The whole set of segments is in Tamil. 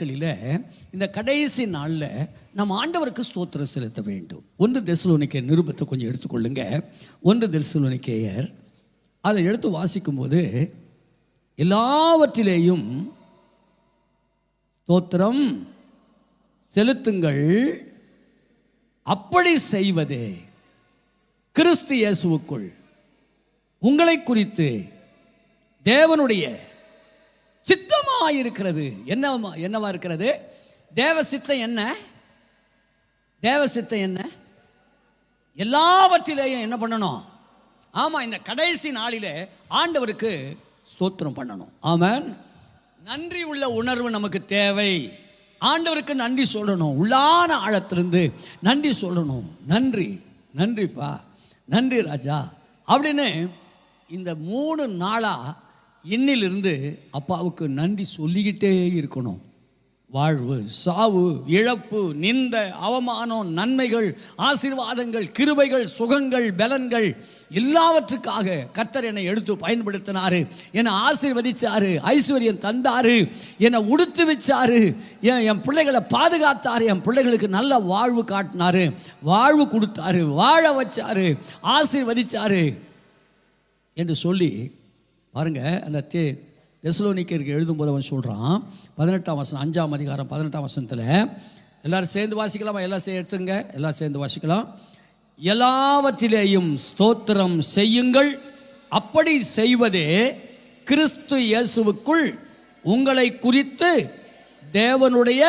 நாட்களில் இந்த கடைசி நாளில் நம்ம ஆண்டவருக்கு ஸ்தோத்திரம் செலுத்த வேண்டும். 1 தெசலோனிக்கேயர் நிருபத்தை கொஞ்சம் எடுத்துக்கொள்ளுங்க. 1 தெசலோனிக்கேயர் அதை எடுத்து வாசிக்கும்போது, எல்லாவற்றிலேயும் ஸ்தோத்திரம் செலுத்துங்கள், அப்படி செய்வதே கிறிஸ்து இயேசுவுக்குள் உங்களை குறித்து தேவனுடைய சித்தமாயிருக்கிறது. என்னவா இருக்கிறது? தேவ சித்தம் என்ன? தேவ சித்தம் என்ன? எல்லாவற்றிலேயும் என்ன பண்ணணும்? ஆமாம், இந்த கடைசி நாளிலே ஆண்டவருக்கு ஸ்தோத்திரம் பண்ணணும். ஆமென். நன்றி உள்ள உணர்வு நமக்கு தேவை. ஆண்டவருக்கு நன்றி சொல்லணும், உள்ளான ஆழத்திலிருந்து நன்றி சொல்லணும். நன்றி, நன்றிப்பா, நன்றி ராஜா அப்படின்னு இந்த 3 நாளாக இன்னிலிருந்து அப்பாவுக்கு நன்றி சொல்லிக்கிட்டே இருக்கணும். வாழ்வு, சாவு, இழப்பு, நிந்த, அவமானம், நன்மைகள், ஆசீர்வாதங்கள், கிருபைகள், சுகங்கள், பலன்கள் எல்லாவற்றுக்காக கர்த்தர் என்னை எடுத்து பயன்படுத்தினாரு, என்னை ஆசீர்வதிச்சாரு, ஐஸ்வர்யம் தந்தாரு, என்னை உடுத்து வச்சாரு, என் பிள்ளைகளை பாதுகாத்தாரு, என் பிள்ளைகளுக்கு நல்ல வாழ்வு காட்டினாரு, வாழ்வு கொடுத்தாரு, வாழ வச்சாரு, ஆசீர்வதிச்சாரு என்று சொல்லி பாருங்க. அந்த தெசலோனிக்கேயருக்கு எழுதும்போது அவன் சொல்கிறான், 18ஆம் வசனம், 5ஆம் அதிகாரம் 18ஆம் வசனத்தில், எல்லாரும் சேர்ந்து வாசிக்கலாமா? எல்லாம் எடுத்துங்க, எல்லாம் சேர்ந்து வாசிக்கலாம். எல்லாவற்றிலேயும் ஸ்தோத்திரம் செய்யுங்கள், அப்படி செய்வதே கிறிஸ்து இயேசுவுக்குள் உங்களை குறித்து தேவனுடைய,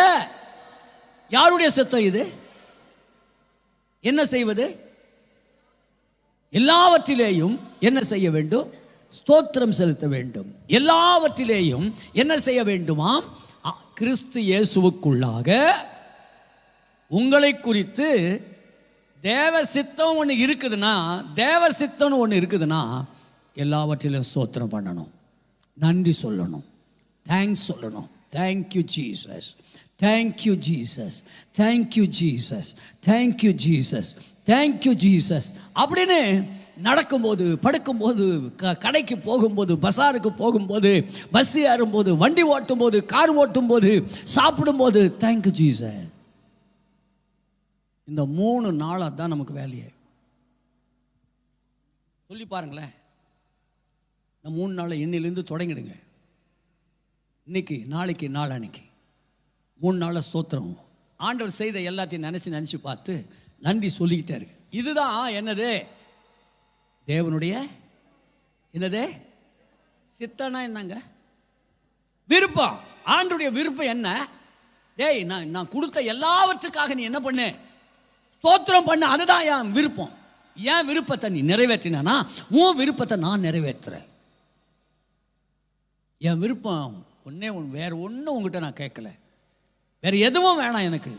யாருடைய சித்தம் இது? என்ன செய்வது? எல்லாவற்றிலேயும் என்ன செய்ய வேண்டும்? ஸ்தோத்திரம் செலுத்த வேண்டும். எல்லாவற்றிலேயும் என்ன செய்ய வேண்டுமாம்? கிறிஸ்து இயேசுவுக்குள்ளாக உங்களை குறித்து தேவ சித்தம் ஒன்று இருக்குதுன்னா, தேவ சித்தம்னு ஒன்று இருக்குதுன்னா, எல்லாவற்றிலும் ஸ்தோத்திரம் பண்ணணும், நன்றி சொல்லணும், தேங்க்ஸ் சொல்லணும். Thank you Jesus, thank you Jesus, thank you Jesus, thank you Jesus, thank you Jesus அப்படின்னு நடக்கும்போது, படுக்கும்போது, கடைக்கு போகும்போது, பஸாருக்கு போகும்போது, பஸ் ஏறும்போது, வண்டி ஓட்டும் போது, கார் ஓட்டும் போது, சாப்பிடும்போது, தேங்க்யூ ஜீசஸ். இந்த 3 நாளாக தான் நமக்கு வேலையே. சொல்லி பாருங்களேன். இந்த 3 நாளை இன்னிலிருந்து தொடங்கிடுங்க. இன்னைக்கு, நாளைக்கு, நாளான்னைக்கு 3 நாளில் ஸ்தோத்திரம். ஆண்டவர் செய்த எல்லாத்தையும் நினச்சி பார்த்து நன்றி சொல்லிக்கிட்டே இருக்கு. இதுதான் என்னது? தேவனுடைய என்னது சித்தனா? என்னங்க விருப்பம்? ஆண்டுடைய விருப்பம் என்ன? டேய், நான் கொடுத்த எல்லாவற்றுக்காக நீ என்ன பண்ணு? ஸ்தோத்திரம் பண்ணு. அதுதான் என் விருப்பம். என் விருப்பத்தை நீ நிறைவேற்றினா உன் விருப்பத்தை நான் நிறைவேற்றுறேன். என் விருப்பம் ஒன்னே ஒன்று, வேற ஒன்றும் உங்ககிட்ட நான் கேட்கல, வேற எதுவும் வேணாம். எனக்கு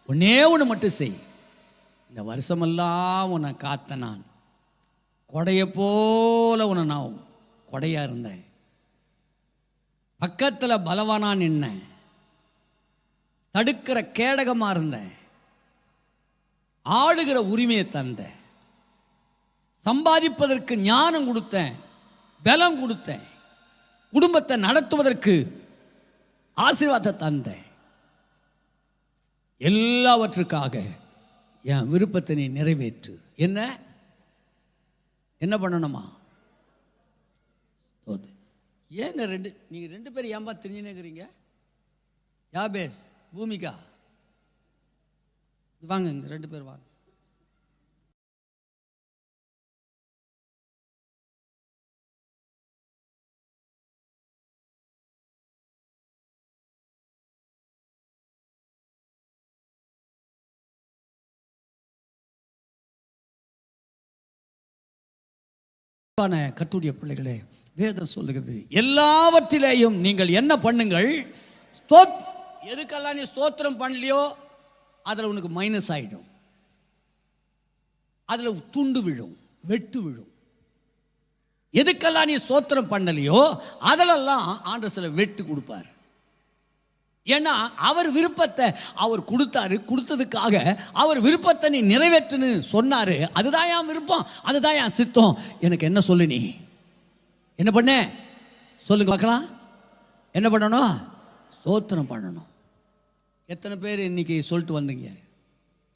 ஒன்னே ஒன்று மட்டும் செய். இந்த வருஷமெல்லாம் உன்னை காத்த நான் கொடையை போல உன்னை நான் கொடையா இருந்தேன், பக்கத்தில் பலவானா நின்னேன், தடுக்கிற கேடகமா இருந்தேன், ஆளுகிற உரிமையை தந்தேன், சம்பாதிப்பதற்கு ஞானம் கொடுத்தேன், பலம் கொடுத்தேன், குடும்பத்தை நடத்துவதற்கு ஆசீர்வாதத்தை தந்தேன். எல்லாவற்றுக்காக என் விருப்பத்தை நீ நிறைவேற்று. என்ன பண்ணணுமா? ஏன் நீங்கள் 2 பேர் ஏன்பா தெரிஞ்சுன்னுக்கிறீங்க? யாபேஸ், பூமிகா, வாங்க, இங்கே 2 பேர் வாங்க. கர்த்தருடைய பிள்ளைகளே, வேதம் சொல்லுகிறது, எல்லாவற்றிலேயும் நீங்கள் என்ன பண்ணுங்கள்? எதுக்கெல்லாம் நீ ஸ்தோத்திரம் பண்ணலையோ அதில் உனக்கு மைனஸ் ஆகிடும், அதில் துண்டு விழும், வெட்டு விழும். எதுக்கெல்லாம் நீ ஸ்தோத்திரம் பண்ணலையோ அதிலெல்லாம் ஆண்டவர் சில வெட்டு கொடுப்பார். ஏன்னா அவர் விருப்பத்தை அவர் கொடுத்தாரு, கொடுத்ததுக்காக அவர் விருப்பத்தை நீ நிறைவேற்றுன்னு சொன்னாரு. அதுதான் என் விருப்பம், அதுதான் என் சித்தம். எனக்கு என்ன சொல்லு? நீ என்ன பண்ண சொல்லுங்க பார்க்கலாம். என்ன பண்ணணும்? ஸ்தோத்திரம் பண்ணணும். எத்தனை பேர் இன்றைக்கி சொல்லிட்டு வந்தீங்க,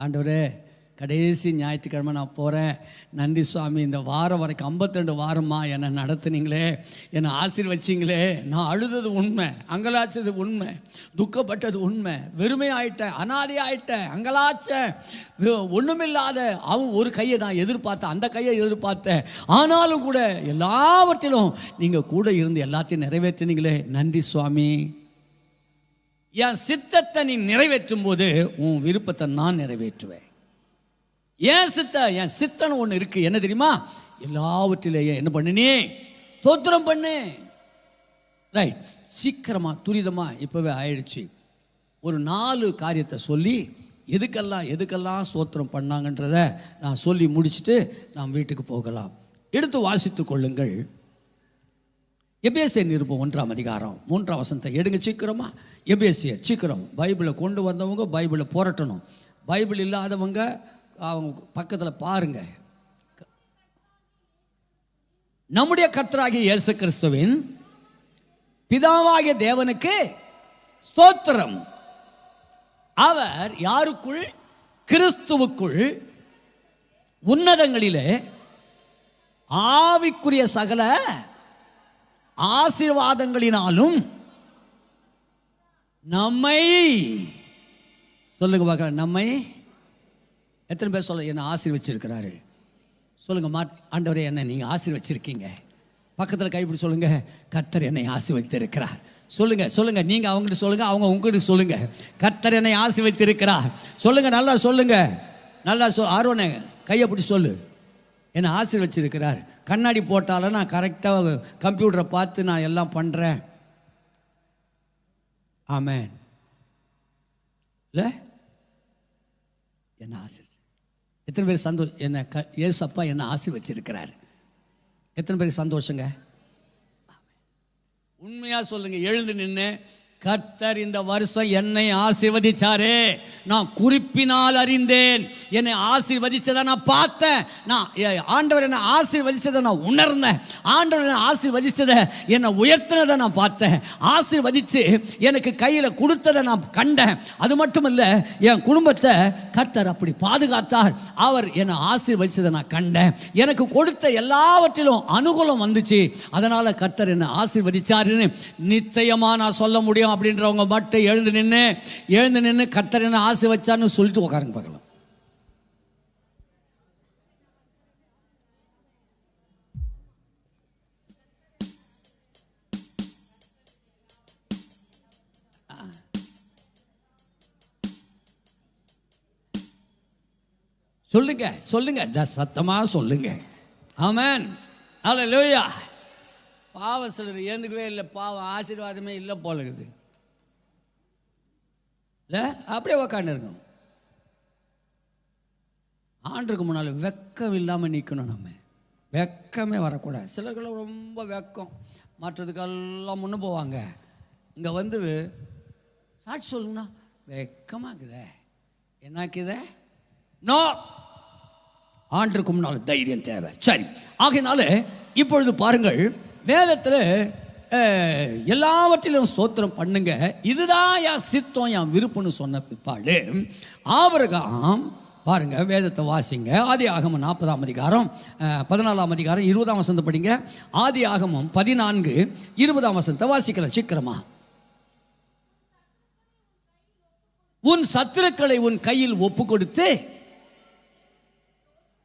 ஆண்டவரே கடைசி ஞாயிற்றுக்கிழமை நான் போகிறேன், நன்றி சுவாமி, இந்த வாரம் வரைக்கும் 52 வாரமாக என்னை நடத்துனீங்களே, என்னை ஆசீர்வச்சிங்களே. நான் அழுதது உண்மை, அங்கலாச்சது உண்மை, துக்கப்பட்டது உண்மை, வெறுமை ஆயிட்டேன், அனாதை ஆயிட்டேன், அங்கலாச்சேன், ஒன்றுமில்லாத அவன் ஒரு கையை நான் எதிர்பார்த்தேன், அந்த கையை எதிர்பார்த்தேன். ஆனாலும் கூட எல்லாவற்றிலும் நீங்கள் கூட இருந்து எல்லாத்தையும் நிறைவேற்றினீங்களே, நன்றி சுவாமி. என் சித்தத்தை நீ நிறைவேற்றும் போது உன் விருப்பத்தை நான் நிறைவேற்றுவேன். என் சித்தன்னு ஒன்று இருக்கு, என்ன தெரியுமா? எல்லாவற்றிலேயே என்ன பண்ணினே ஸ்தோத்திரம் பண்ணு. ரைட், சீக்கிரமாக துரிதமாக இப்போவே ஆயிடுச்சு. ஒரு 4 காரியத்தை சொல்லி எதுக்கெல்லாம் ஸ்தோத்திரம் பண்ணாங்கன்றத நான் சொல்லி முடிச்சுட்டு நாம் வீட்டுக்கு போகலாம். எடுத்து வாசித்து கொள்ளுங்கள். எபேசியர் நிருபம் 1ஆம் அதிகாரம் 3ஆம் வசனத்தை எடுங்க சீக்கிரமா. எபேசியர் சீக்கிரம். பைபிளை கொண்டு வந்தவங்க பைபிளை புரட்டணும், பைபிள் இல்லாதவங்க அவங்க பக்கத்தில் பாருங்க. நம்முடைய கர்த்தராகிய இயேசு கிறிஸ்துவின் பிதாவாகிய தேவனுக்கு ஸ்தோத்திரம். அவர் யாருக்குள்? கிறிஸ்துவுக்குள் உன்னதங்களிலே ஆவிக்குரிய சகல ஆசீர்வாதங்களினாலும் நம்மை, சொல்லுங்க பார்க்கலாம், நம்மை எத்தனை பேர் சொல்ல என்னை ஆசீர்வச்சிருக்கிறாரு? சொல்லுங்க, ஆண்டவரே என்னை நீங்கள் ஆசீர்வச்சிருக்கீங்க. பக்கத்தில் கைப்பிடி சொல்லுங்க, கர்த்தர் என்னை ஆசீர்வதித்திருக்கிறார். சொல்லுங்க, நீங்கள் அவங்ககிட்ட சொல்லுங்க, அவங்க உங்ககிட்ட சொல்லுங்க, கர்த்தர் என்னை ஆசீர்வதித்திருக்கிறார். சொல்லுங்க, நல்லா சொல்லுங்க, நல்லா ஆர்வனே கையை பிடி சொல்லு, என்னை ஆசீர்வச்சிருக்கிறார். கண்ணாடி போட்டாலும் நான் கரெக்டாக கம்ப்யூட்டரை பார்த்து நான் எல்லாம் பண்ணுறேன். ஆமென். இல்லை என்ன ஆசீர்வதி, எத்தனை பேர் சந்தோஷம்? என்ன ஏசப்பா என்ன ஆசீர்வச்சிருக்கிறார். எத்தனை பேருக்கு சந்தோஷங்க? உண்மையாக சொல்லுங்க, எழுந்து நின்று, கர்த்தர் இந்த வருஷம் என்னை ஆசீர்வதிச்சாரே, நான் குறிப்பினால் அறிந்தேன், என்னை ஆசீர்வதிச்சதை நான் பார்த்தேன், நான் ஆண்டவர் என்னை ஆசீர்வதிச்சதை நான் உணர்ந்தேன், ஆண்டவர் என்னை ஆசீர்வதிச்சதை என்னை உயர்த்தினதை நான் பார்த்தேன், ஆசீர்வதிச்சு எனக்கு கையில் கொடுத்ததை நான் கண்டேன். அது மட்டும் இல்லை, என் குடும்பத்தை கர்த்தர் அப்படி பாதுகாத்தார், அவர் என்னை ஆசீர்வதிச்சதை நான் கண்டேன், எனக்கு கொடுத்த எல்லாவற்றிலும் அனுகூலம் வந்துச்சு, அதனால் கர்த்தர் என்னை ஆசீர்வதிச்சாருன்னு நிச்சயமாக நான் சொல்ல முடியும். அப்படின்றவங்க மட்டும் எழுந்து நின்று கர்த்தர் என்ன ஆசீர்வதிச்சார்னு சொல்லிட்டு உட்காருங்க பார்க்கலாம். சொல்லுங்க சத்தமா சொல்லுங்க. ஆமென். ஹல்லேலூயா. பாவம் சிலர் ஏந்துக்கவே இல்லை, பாவம் ஆசீர்வாதமே இல்லை போல இருக்குது. இல்லை, அப்படியே உக்காண்டு இருக்கும். ஆண்டுக்கு முன்னால் வெக்கம் இல்லாமல் நிற்கணும். நம்ம வெக்கமே வரக்கூடாது. சிலருக்கெல்லாம் ரொம்ப வெக்கம், மற்றதுக்கெல்லாம் முன்னே போவாங்க. இங்கே வந்து சாட்சி சொல்லுங்கண்ணா, வெக்கமாக இருக்குதே, என்னாக்குதே? நோ, ஆண்டுக்கு முன்னால் தைரியம் தேவை. சரி, ஆகையினால இப்பொழுது பாருங்கள், வேதத்தில் எல்லாவற்றிலும் ஸ்தோத்திரம் பண்ணுங்க, இதுதான் என் சித்தம் என் விருப்பம்னு சொன்ன பிற்பாடு ஆபிரகாம் பாருங்க, வேதத்தை வாசிங்க. ஆதி ஆகமம் 40ஆம் அதிகாரம் 14ஆம் அதிகாரம் 20ஆம் வசனத்தை படிங்க. ஆதி ஆகமம் 14:20ஆம் வசனத்தை வாசிக்கலாம் சீக்கிரமா. உன் சத்துருக்களை உன் கையில்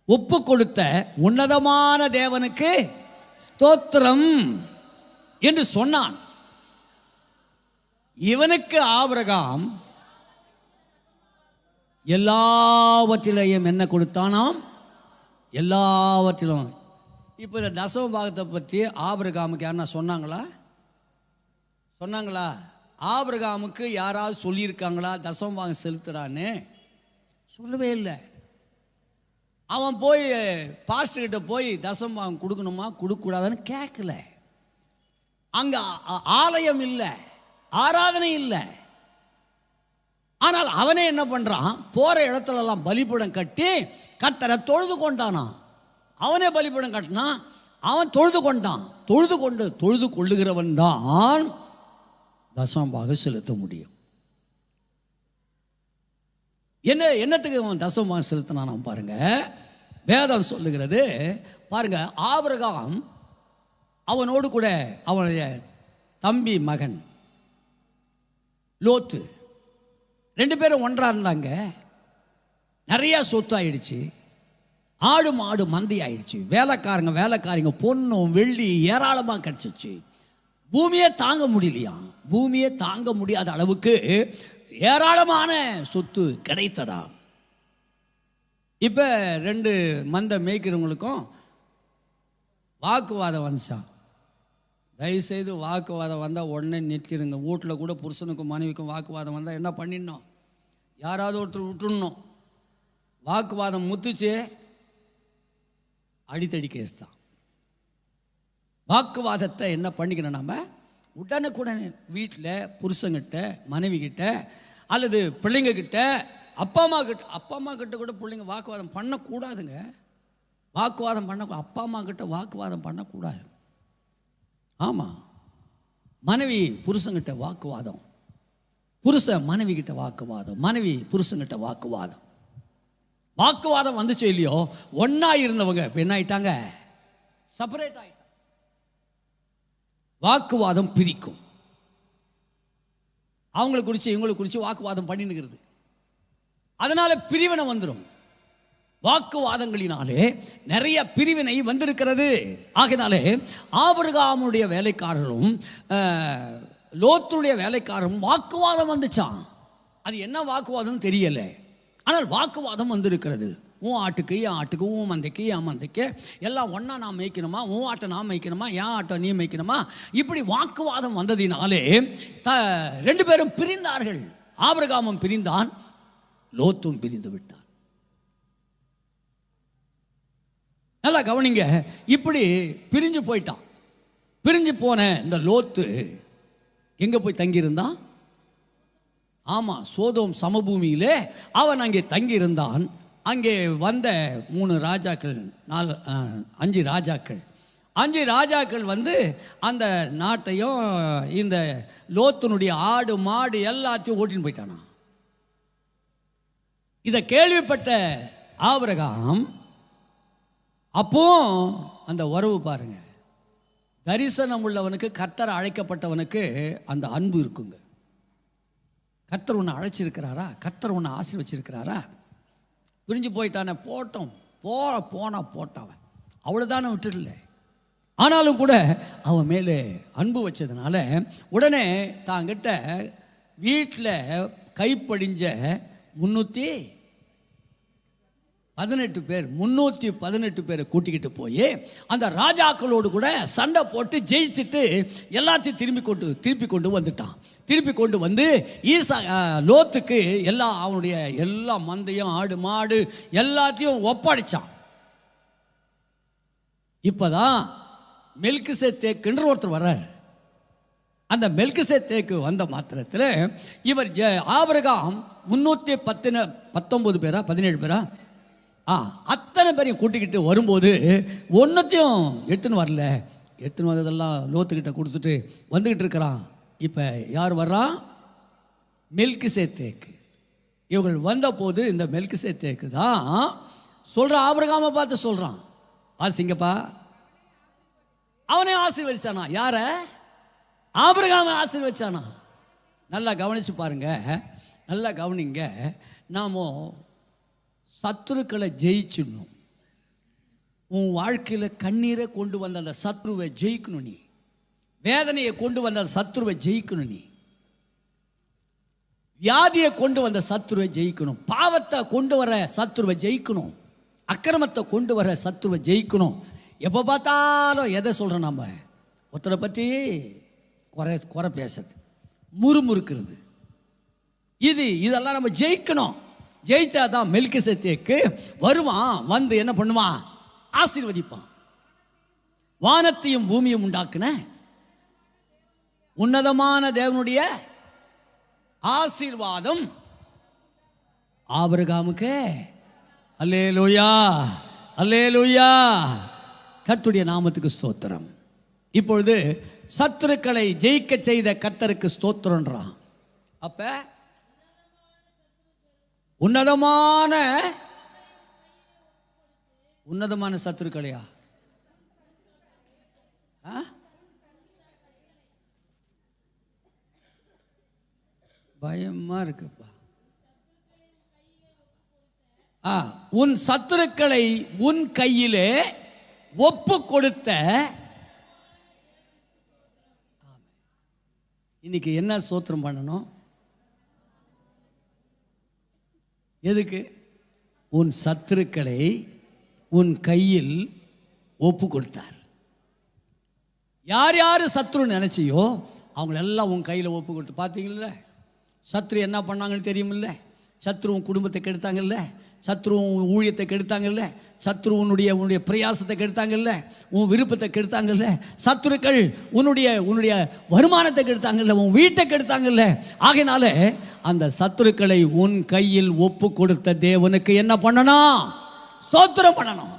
ஒப்பு கொடுத்த உன்னதமான தேவனுக்கு ஸ்தோத்திரம் என்று சொன்னான். இவனுக்கு ஆபிரகாம் எல்லாவற்றிலையும் என்ன கொடுத்தானாம்? எல்லாவற்றிலும். இப்போ இந்த தசம பாகத்தை பற்றி ஆபிரகாமுக்கு யாருன்னா சொன்னாங்களா? ஆபிரகாமுக்கு யாராவது சொல்லியிருக்காங்களா தசம பாகம் செலுத்துறான்னு? சொல்லவே இல்லை. அவன் போய் பாஸ்டர்கிட்ட போய் தசம பாகம் கொடுக்கணுமா கொடுக்கக்கூடாதுன்னு கேட்கல. அங்கே ஆலயம் இல்லை, ஆராதனை இல்லை. ஆனால் அவனே என்ன பண்ணுறான்? போகிற இடத்துலலாம் பலிபீடம் கட்டி கர்த்தரை தொழுது கொண்டானா. அவனே பலிபீடம் கட்டினான், அவன் தொழுது கொண்டான். தொழுது கொள்ளுகிறவன் தான் தசமபாகம் செலுத்த முடியும். என்னத்துக்கு அவன் தசமமாக செலுத்தினான் பாருங்க. வேதம் சொல்லுகிறது பாருங்க, ஆபிரகாம் அவனோடு கூட அவனுடைய தம்பி மகன் லோத்து 2 பேரும் ஒன்றா இருந்தாங்க. நிறையா சொத்து ஆயிடுச்சு, ஆடு மாடு மந்தி ஆயிடுச்சு, வேலைக்காரங்க பொண்ணும் வெள்ளி ஏராளமாக கிடச்சிச்சு. பூமியே தாங்க முடியலையா, பூமியே தாங்க முடியாத அளவுக்கு ஏராளமான சொத்து கிடைத்ததா. இப்போ 2 மந்தை மேய்க்கிறவங்களுக்கும் வாக்குவாதம் வந்துச்சான். தயவுசெய்து வாக்குவாதம் வந்தால் உடனே நிறுத்திடுங்க. வீட்டில் கூட புருஷனுக்கும் மனைவிக்கும் வாக்குவாதம் வந்தால் என்ன பண்ணிடணும், யாராவது ஒருத்தர் விட்டுடணும். வாக்குவாதம் முத்துச்சு, அடித்தடி கேஸ் தான். வாக்குவாதத்தை என்ன பண்ணிக்கணும், நம்ம உடனுக்குடனே வீட்டில் புருஷங்கிட்ட மனைவிக்கிட்ட அல்லது பிள்ளைங்கக்கிட்ட அப்பா அம்மா கிட்ட கூட பிள்ளைங்க வாக்குவாதம் பண்ணக்கூடாதுங்க. வாக்குவாதம் அப்பா அம்மா கிட்ட வாக்குவாதம் பண்ணக்கூடாது. ஆமாம், மனைவி புருஷங்கிட்ட வாக்குவாதம், புருஷன் மனைவி கிட்ட வாக்குவாதம், மனைவி புருஷங்கிட்ட வாக்குவாதம் வந்துச்சு இல்லையோ, ஒன்றா இருந்தவங்க இப்போ என்ன ஆயிட்டாங்க, செப்பரேட் ஆயிட்டாங்க. வாக்குவாதம் பிரிக்கும். அவங்களை குறித்து இவங்களை குறித்து வாக்குவாதம் பண்ணினுக்கிறது, அதனால பிரிவினை வந்துடும். வாக்குவாதங்களினாலே நிறைய பிரிவினை வந்திருக்கிறது. ஆகினாலே ஆபிரகாமுடைய வேலைக்காரரும் லோத்துடைய வேலைக்காரரும் வாக்குவாதம் வந்துச்சான். அது என்ன வாக்குவாதம் தெரியல, ஆனால் வாக்குவாதம் வந்திருக்கிறது. உன் ஆட்டுக்கு என் ஆட்டுக்கு, உன் மந்தைக்கு என் மந்தைக்கு, எல்லாம் ஒன்றா நான் மேய்க்கணுமா, உன் ஆட்டை நான் மேய்க்கணுமா, என் ஆட்டை நீ மேய்க்கணுமா, இப்படி வாக்குவாதம் வந்ததினாலே 2 பேரும் பிரிந்தார்கள். ஆபிரகாமும் பிரிந்தான், லோத்தும் பிரிந்து விட்டான். நல்லா கவனிங்க, இப்படி பிரிஞ்சு போயிட்டான். பிரிஞ்சு போன இந்த லோத்து எங்கே போய் தங்கியிருந்தான்? ஆமாம், சோதோம் சமபூமியிலே அவன் அங்கே தங்கியிருந்தான். அங்கே வந்த 3 ராஜாக்கள் 5 ராஜாக்கள் 5 ராஜாக்கள் வந்து அந்த நாட்டையும் இந்த லோத்துனுடைய ஆடு மாடு எல்லாத்தையும் ஓட்டின்னு போயிட்டானா. இதை கேள்விப்பட்ட ஆபிரகாம், அப்போ அந்த உறவு பாருங்க, தரிசனம் உள்ளவனுக்கு, கர்த்தர் அழைக்கப்பட்டவனுக்கு அந்த அன்பு இருக்குங்க. கர்த்தர் உன்னை அழைச்சிருக்கிறாரா, கர்த்தர் உன்னை ஆசீர்வச்சிருக்கிறாரா. பிரிஞ்சு போயிட்டானே, போட்டான், அவ்வளோதானே விட்டுடல. ஆனாலும் கூட அவன் மேலே அன்பு வச்சதுனால உடனே தாங்கிட்ட வீட்டில் கைப்படிஞ்ச 318 பேரை கூட்டிக்கிட்டு போய் அந்த ராஜாக்களோடு கூட சண்டை போட்டு ஜெயிச்சுட்டு எல்லாத்தையும் திருப்பி கொண்டு வந்துட்டான். திருப்பி கொண்டு வந்து லோத்துக்கு அவனுடைய எல்லா மந்தையும் ஆடு மாடு எல்லாத்தையும் ஒப்படைச்சான். இப்போதான் மெல்கிசேதேக்குன்ற ஒருத்தர் வர்றார். அந்த மெல்கிசேதேக்கு வந்த மாத்திரத்தில் இவர் ஆபிரகாம் 319 பேரா 17 பேரா அத்தனை பேரையும் கூட்டிக்கிட்டு வரும்போது ஒன்றத்தையும் எடுத்துன்னு வரல. எடுத்துன்னு வந்ததெல்லாம் லோத்துக்கிட்ட கொடுத்துட்டு வந்துக்கிட்டு இருக்கிறான். இப்போ யார் வர்றான்? மெல்கிசேதேக்கு. இவர்கள் வந்தபோது இந்த மெல்கிசேதேக்கு தான் சொல்கிறான், ஆபிரகாமை பார்த்து சொல்கிறான், வாசிங்கப்பா. அவனே ஆசீர்வதிச்சானா. யார? ஆபிரகாமை ஆசீர்வதிச்சானா. நல்லா கவனிச்சு பாருங்க, நல்லா கவனிங்க. நாம் சத்துருக்களை ஜெயிச்சிடணும். உன் வாழ்க்கையில் கண்ணீரை கொண்டு வந்த அந்த சத்ருவை ஜெயிக்கணும். நீ வேதனையை கொண்டு வந்த அந்த சத்ருவை ஜெயிக்கணும். நீ வியாதியை கொண்டு வந்த சத்ருவை ஜெயிக்கணும். பாவத்தை கொண்டு வர சத்ருவை ஜெயிக்கணும். அக்கிரமத்தை கொண்டு வர சத்ருவை ஜெயிக்கணும். எப்போ பார்த்தாலும் எதை சொல்கிறோம், நம்ம ஒருத்தரை பற்றி குறை பேசுறது, முறுமுறுக்கிறது, இதெல்லாம் நம்ம ஜெயிக்கணும். ஜெயிச்சாதான் மெல்கிசேதேக்கு வருவான். வந்து என்ன பண்ணுவான்? ஆசீர்வதிப்பான். வானத்தையும் பூமியும் உண்டாக்குன உன்னதமான தேவனுடைய ஆசீர்வாதம் ஆபிரகாமுக்கு. அல்லேலூயா, அல்லேலூயா. கர்த்தருடைய நாமத்துக்கு ஸ்தோத்திரம். இப்பொழுது சத்துருக்களை ஜெயிக்க செய்த கர்த்தருக்கு ஸ்தோத்திரம்ன்றான். அப்ப உன்னதமான உன்னதமான சத்துருக்களையா? பயமா இருக்குப்பா. உன் சத்துருக்களை உன் கையிலே ஒப்பு கொடுத்த. இன்னைக்கு என்ன ஸ்தோத்திரம் பண்ணணும்? எதுக்கு? உன் சத்துருக்களை உன் கையில் ஒப்பு கொடுத்தார். யார் யார் சத்ரு நினைச்சியோ அவங்களெல்லாம் உன் கையில் ஒப்பு கொடுத்து. பார்த்தீங்கல்ல, சத்ரு என்ன பண்ணாங்கன்னு தெரியுமில்ல? சத்ரு உன் குடும்பத்தை கெடுத்தாங்கல்ல, சத்ரு உன் ஊழியத்தை கெடுத்தாங்கல்ல, சத்ரு உன்னுடைய பிரயாசத்தை கெடுத்தாங்கல்ல, உன் விருப்பத்தை கெடுத்தாங்கல்ல, சத்துருக்கள் உன்னுடைய வருமானத்தை கெடுத்தாங்கல்ல, உன் வீட்டை கெடுத்தாங்கல்ல. ஆகையினால அந்த சத்துருக்களை உன் கையில் ஒப்பு கொடுத்த தேவனுக்கு என்ன பண்ணணும்? ஸ்தோத்திரம் பண்ணணும்.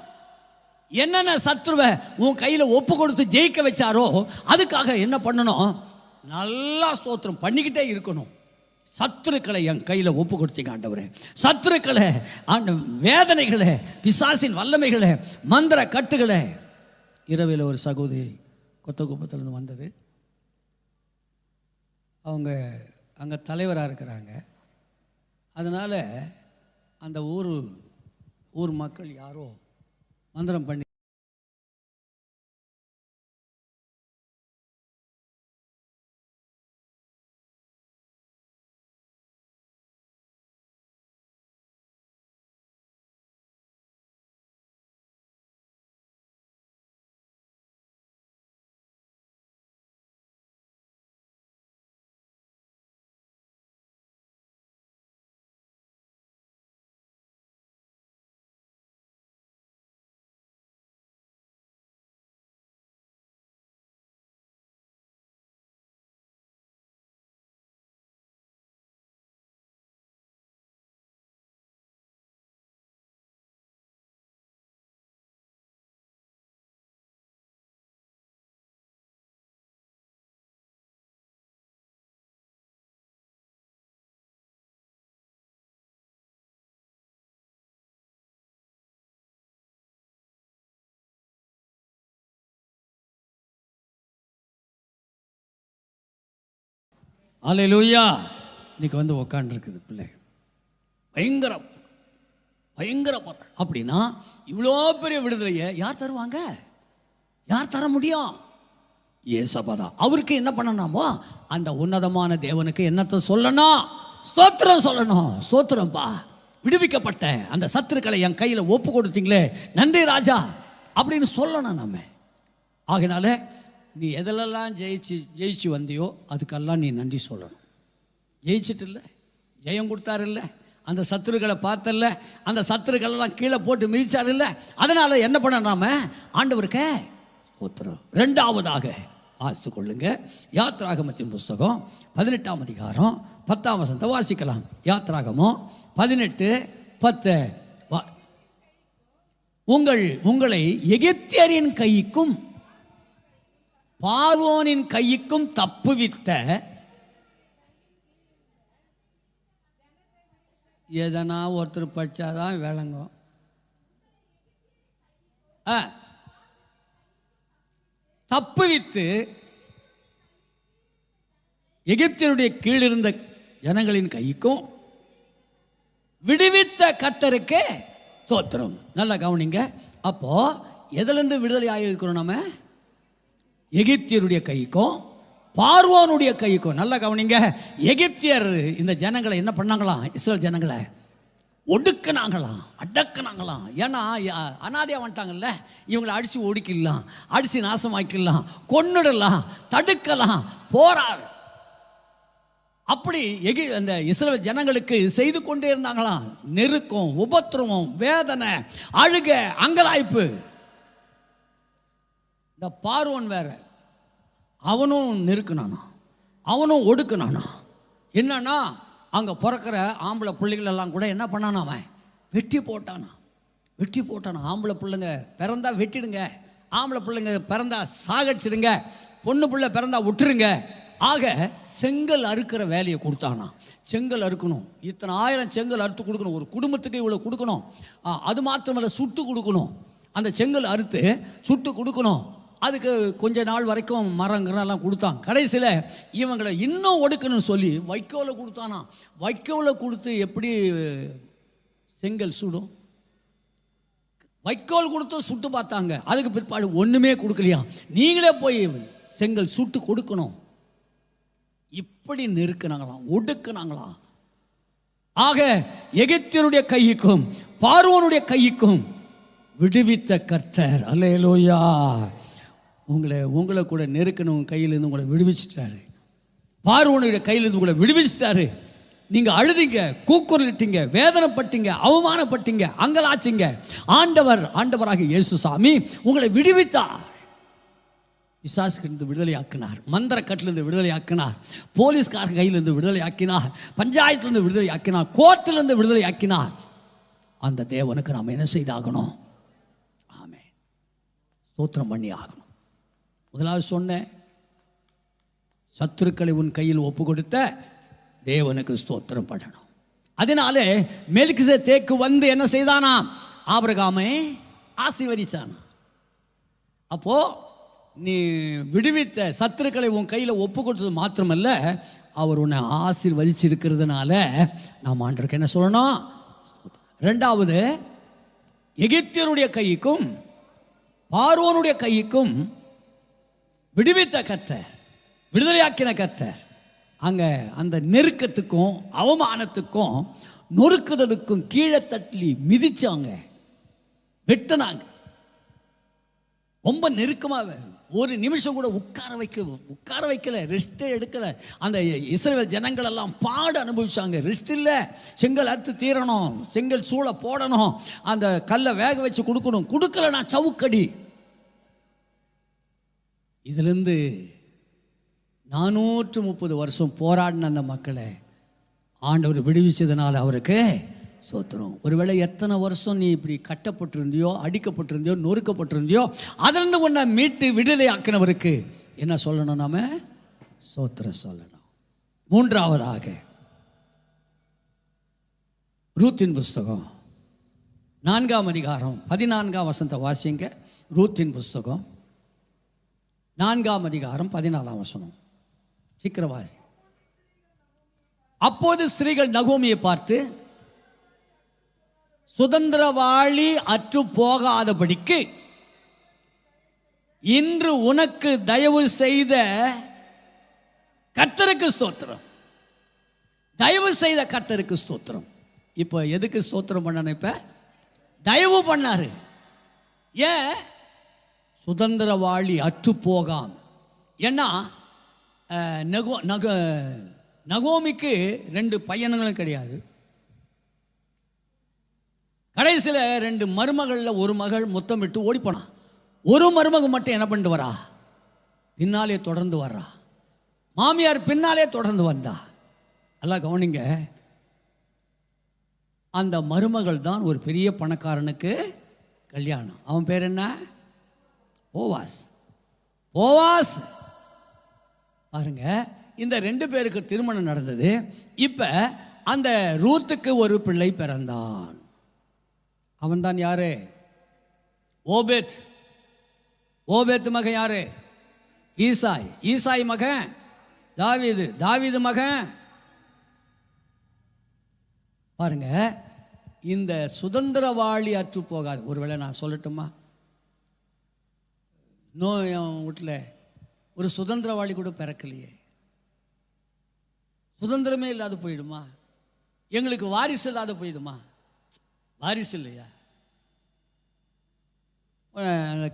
என்னென்ன சத்ருவை உன் கையில் ஒப்பு கொடுத்து ஜெயிக்க வச்சாரோ அதுக்காக என்ன பண்ணணும்? நல்லா ஸ்தோத்திரம் பண்ணிக்கிட்டே இருக்கணும். சத்துருக்களை என் கையில் ஒப்பு கொடுத்தீங்க ஆண்டவரே. சத்துருக்களை, வேதனைகளை, பிசாசின் வல்லமைகளை, மந்திர கட்டுகளை. இரவில் ஒரு சகோதரி கொத்தகுப்பத்திலிருந்து வந்தது. அவங்க அங்கே தலைவராக இருக்கிறாங்க. அதனால் அந்த ஊர் மக்கள் யாரோ மந்திரம் பண்ணி அல்லேலூயா. இன்னைக்கு வந்து உக்காண்டிருக்குது பிள்ளை. பயங்கரம் அப்படின்னா இவ்வளோ பெரிய விடுதலையை யார் தருவாங்க? யார் தர முடியும்? ஏசப்பா தான். அவருக்கு என்ன பண்ணணுமோ அந்த உன்னதமான தேவனுக்கு என்னத்தை சொல்லணும்? ஸ்தோத்திரம் சொல்லணும். ஸ்தோத்திரம்பா, விடுவிக்கப்பட்ட அந்த சத்துருக்களை என் கையில் ஒப்பு கொடுத்தீங்களே, நன்றி ராஜா அப்படின்னு சொல்லணும் நம்ம. ஆகினால நீ எதிலெல்லாம் ஜெயிச்சு வந்தியோ அதுக்கெல்லாம் நீ நன்றி சொல்லணும். ஜெயிச்சிட்டு இல்லை, ஜெயம் கொடுத்தாரு இல்லை, அந்த சத்துருக்களை பார்த்தல, அந்த சத்துருக்களெல்லாம் கீழே போட்டு மிதிச்சார் இல்லை. அதனால் என்ன பண்ண நாம ஆண்டவருக்கு ஸ்தோத்திரம். ரெண்டாவதாக வாசித்து கொள்ளுங்க, யாத்ராகமத்தின் புஸ்தகம் 18ஆம் அதிகாரம் 10ஆம் வசனத்தை வாசிக்கலாம். யாத்ராகமம் 18:10. உங்களை எகிப்தியரின் கைக்கும் பார்வோனின் கைக்கும் தப்புவித்த. எதனா ஒருத்தர் படிச்சாதான் விளங்கும். தப்புவித்து எகிப்தியருடைய கீழ் இருந்த ஜனங்களின் கைக்கும் விடுவித்த கர்த்தருக்கு ஸ்தோத்திரம். நல்லா கவனிங்க. அப்போ எதிலிருந்து விடுதலை ஆகியிருக்கிறோம்? நம்ம எகிப்தியருடைய கைக்கும் பார்வோனுடைய கைக்கும். நல்லா கவனிங்க. எகிப்தியர் இந்த ஜனங்களை என்ன பண்ணாங்களாம்? இஸ்ரேல் ஜனங்களை ஒடுக்குனாங்களாம், அடக்குனாங்களாம். ஏன்னா அனாதையாக வந்துட்டாங்கல்ல, இவங்களை அடித்து ஒடுக்கிடலாம், அடித்து நாசமாக்கிடலாம், கொன்னுடலாம், தடுக்கலாம், போராடு. அப்படி அந்த இஸ்ரவேல் ஜனங்களுக்கு செய்து கொண்டே இருந்தாங்களாம். நெருக்கம், உபத்திரவம், வேதனை, அழுக, அங்கலாய்ப்பு. இந்த பார்வோன் வேற, அவனும் நெருக்குனானா, அவனும் ஒடுக்குனானா. என்னன்னா அங்கே பிறக்கிற ஆம்பளை பிள்ளைகள் எல்லாம் கூட என்ன பண்ணானா? அவன் வெட்டி போட்டானா. ஆம்பளை பிள்ளைங்க பிறந்தா வெட்டிடுங்க, ஆம்பளை பிள்ளைங்க பிறந்தா சாகடிச்சிடுங்க, பொண்ணு பிள்ளை பிறந்தா விட்டுருங்க ஆக செங்கல் அறுக்கிற வேலையை கொடுத்தானா. செங்கல் அறுக்கணும், இத்தனை 1000 செங்கல் அறுத்து கொடுக்கணும், ஒரு குடும்பத்துக்கு இவ்வளோ கொடுக்கணும். அது மாத்திரமல்ல, சுட்டு கொடுக்கணும். அந்த செங்கல் அறுத்து சுட்டு கொடுக்கணும். அதுக்கு கொஞ்ச நாள் வரைக்கும் மரங்கள்லாம் கொடுத்தான். கடைசியில் இவங்களை இன்னும் ஒடுக்கணும்னு சொல்லி வைக்கோலை கொடுத்தானா. வைக்கோலை கொடுத்து எப்படி செங்கல் சுடும்? வைக்கோல் கொடுத்து சுட்டு பார்த்தாங்க. அதுக்கு பிற்பாடு ஒன்றுமே கொடுக்கலையா. நீங்களே போய் செங்கல் சுட்டு கொடுக்கணும். இப்படி நெருக்கினாங்களாம், ஒடுக்கினாங்களாம். ஆக எகிப்தியருடைய கைக்கும் பார்வோனுடைய கைக்கும் விடுவித்த கர்த்தர். அல்லேலூயா. உங்களை கூட நெருக்கணும் கையிலிருந்து உங்களை விடுவிச்சிட்டாரு. பார்வோனுடைய கையிலிருந்து உங்களை விடுவிச்சிட்டாரு. நீங்க அழுதிங்க, கூக்குரலிட்டீங்க, வேதனைப்பட்டீங்க, அவமானப்பட்டீங்க, அங்கலாச்சிங்க. ஆண்டவராக இயேசு சாமி உங்களை விடுவித்தார். பிசாசுக்கிலிருந்து விடுதலை ஆக்கினார், மந்திர கட்டிலிருந்து விடுதலை ஆக்கினார், போலீஸ்காரர் கையிலிருந்து விடுதலை ஆக்கினார், பஞ்சாயத்திலிருந்து விடுதலை ஆக்கினார், கோர்ட்டிலிருந்து விடுதலை ஆக்கினார். அந்த தேவனுக்கு நாம் என்ன செய்தாகணும்? ஆமென், ஸ்தோத்திரம் பண்ணி ஆகணும். முதலாவது சொன்னேன், சத்துருக்களை உன் கையில் ஒப்பு கொடுத்த தேவனுக்கு ஸ்தோத்திரம் பண்ணணும். அதனாலே மெல்கிசேதேக்கு வந்து என்ன செய்தானா? ஆபிரகாமை ஆசீர்வதிச்சானா. அப்போ நீ விடுவித்த சத்துருக்களை உன் கையில் ஒப்பு கொடுத்தது மாத்திரமல்ல, அவர் உன்னை ஆசீர்வதிச்சிருக்கிறதுனால நாம் ஆண்டவருக்கு என்ன சொல்லணும்? ரெண்டாவது, எகிப்தியருடைய கைக்கும் பார்வோனுடைய கைக்கும் விடுவித்த கர்த்தர், விடுதலையாக்கின கர்த்தர். அங்கே அந்த நெருக்கத்துக்கும் அவமானத்துக்கும் நொறுக்குதலுக்கும் கீழே தட்டி மிதிச்சாங்க, வெட்டினாங்க. ரொம்ப நெருக்கமாக ஒரு நிமிஷம் கூட உட்கார வைக்கல, ரெஸ்டே எடுக்கல. அந்த இஸ்ரவேல் ஜனங்கள் எல்லாம் பாடு அனுபவிச்சாங்க. ரெஸ்ட் இல்லை, செங்கல் அறுத்து தீரணும், செங்கல் சூளை போடணும், அந்த கல்லை வேக வச்சு கொடுக்கணும், கொடுக்கலனா சவுக்கடி. இதிலிருந்து 430 வருஷம் போராடின அந்த மக்களை ஆண்டவர் விடுவிச்சதுனால அவருக்கு சோத்திரம். ஒருவேளை எத்தனை வருஷம் நீ இப்படி கட்டப்பட்டிருந்தியோ, அடிக்கப்பட்டிருந்தியோ, நொறுக்கப்பட்டிருந்தியோ, அதிலிருந்து உன்னை மீட்டு விடுதலை ஆக்கினவருக்கு என்ன சொல்லணும்? நாம சோத்திரம் சொல்லணும். மூன்றாவதாக ரூத்தின் புஸ்தகம் 4ஆம் அதிகாரம் 14ஆம் வசனத்தை வாசிங்க. ரூத்தின் புஸ்தகம் 4ஆம் அதிகாரம் 14ஆம் வசனம். சீக்கிரவாசி. அப்போது ஸ்திரீகள் நகோமியை பார்த்து, சுதந்திரவாளி அற்று போகாதபடிக்கு இன்று உனக்கு தயவு செய்த கர்த்தருக்கு ஸ்தோத்திரம். தயவு செய்த கர்த்தருக்கு ஸ்தோத்திரம். இப்போ எதுக்கு ஸ்தோத்திரம் பண்ணணும்? இப்ப தயவு பண்ணாரு. ஏன்? சுதந்திரவாளி அற்று போகாம. ஏன்னா நகோமிக்கு 2 பையன்களும் கிடையாது. கடைசியில் 2 மருமகளில் ஒரு மகள் முத்தமிட்டு ஓடிப்போனான். ஒரு மருமக மட்டும் என்ன பண்ணிட்டு வரா? பின்னாலே தொடர்ந்து வர்றா. மாமியார் பின்னாலே தொடர்ந்து வந்தா. எல்லாம் கவனிங்க. அந்த மருமகள் தான் ஒரு பெரிய பணக்காரனுக்கு கல்யாணம். அவன் பேர் என்ன? போவாஸ். போவாஸ் பாருங்க, இந்த 2 பேருக்கு திருமணம் நடந்தது. இப்ப அந்த ரூத்துக்கு ஒரு பிள்ளை பிறந்தான். அவன் தான் யாரு? ஓபேத். ஓபேத் மகன் யாரு? ஈசாய். ஈசாய் மகன் தாவீது. தாவீது மகன் பாருங்க. இந்த சுதந்திரவாளி அற்று போகாது. ஒருவேளை நான் சொல்லட்டுமா? என் வீட்டில் ஒரு சுதந்திரவாளி கூட பிறக்கலையே. சுதந்திரமே இல்லாத போயிடுமா? எங்களுக்கு வாரிசு இல்லாத போயிடுமா? வாரிசு இல்லையா?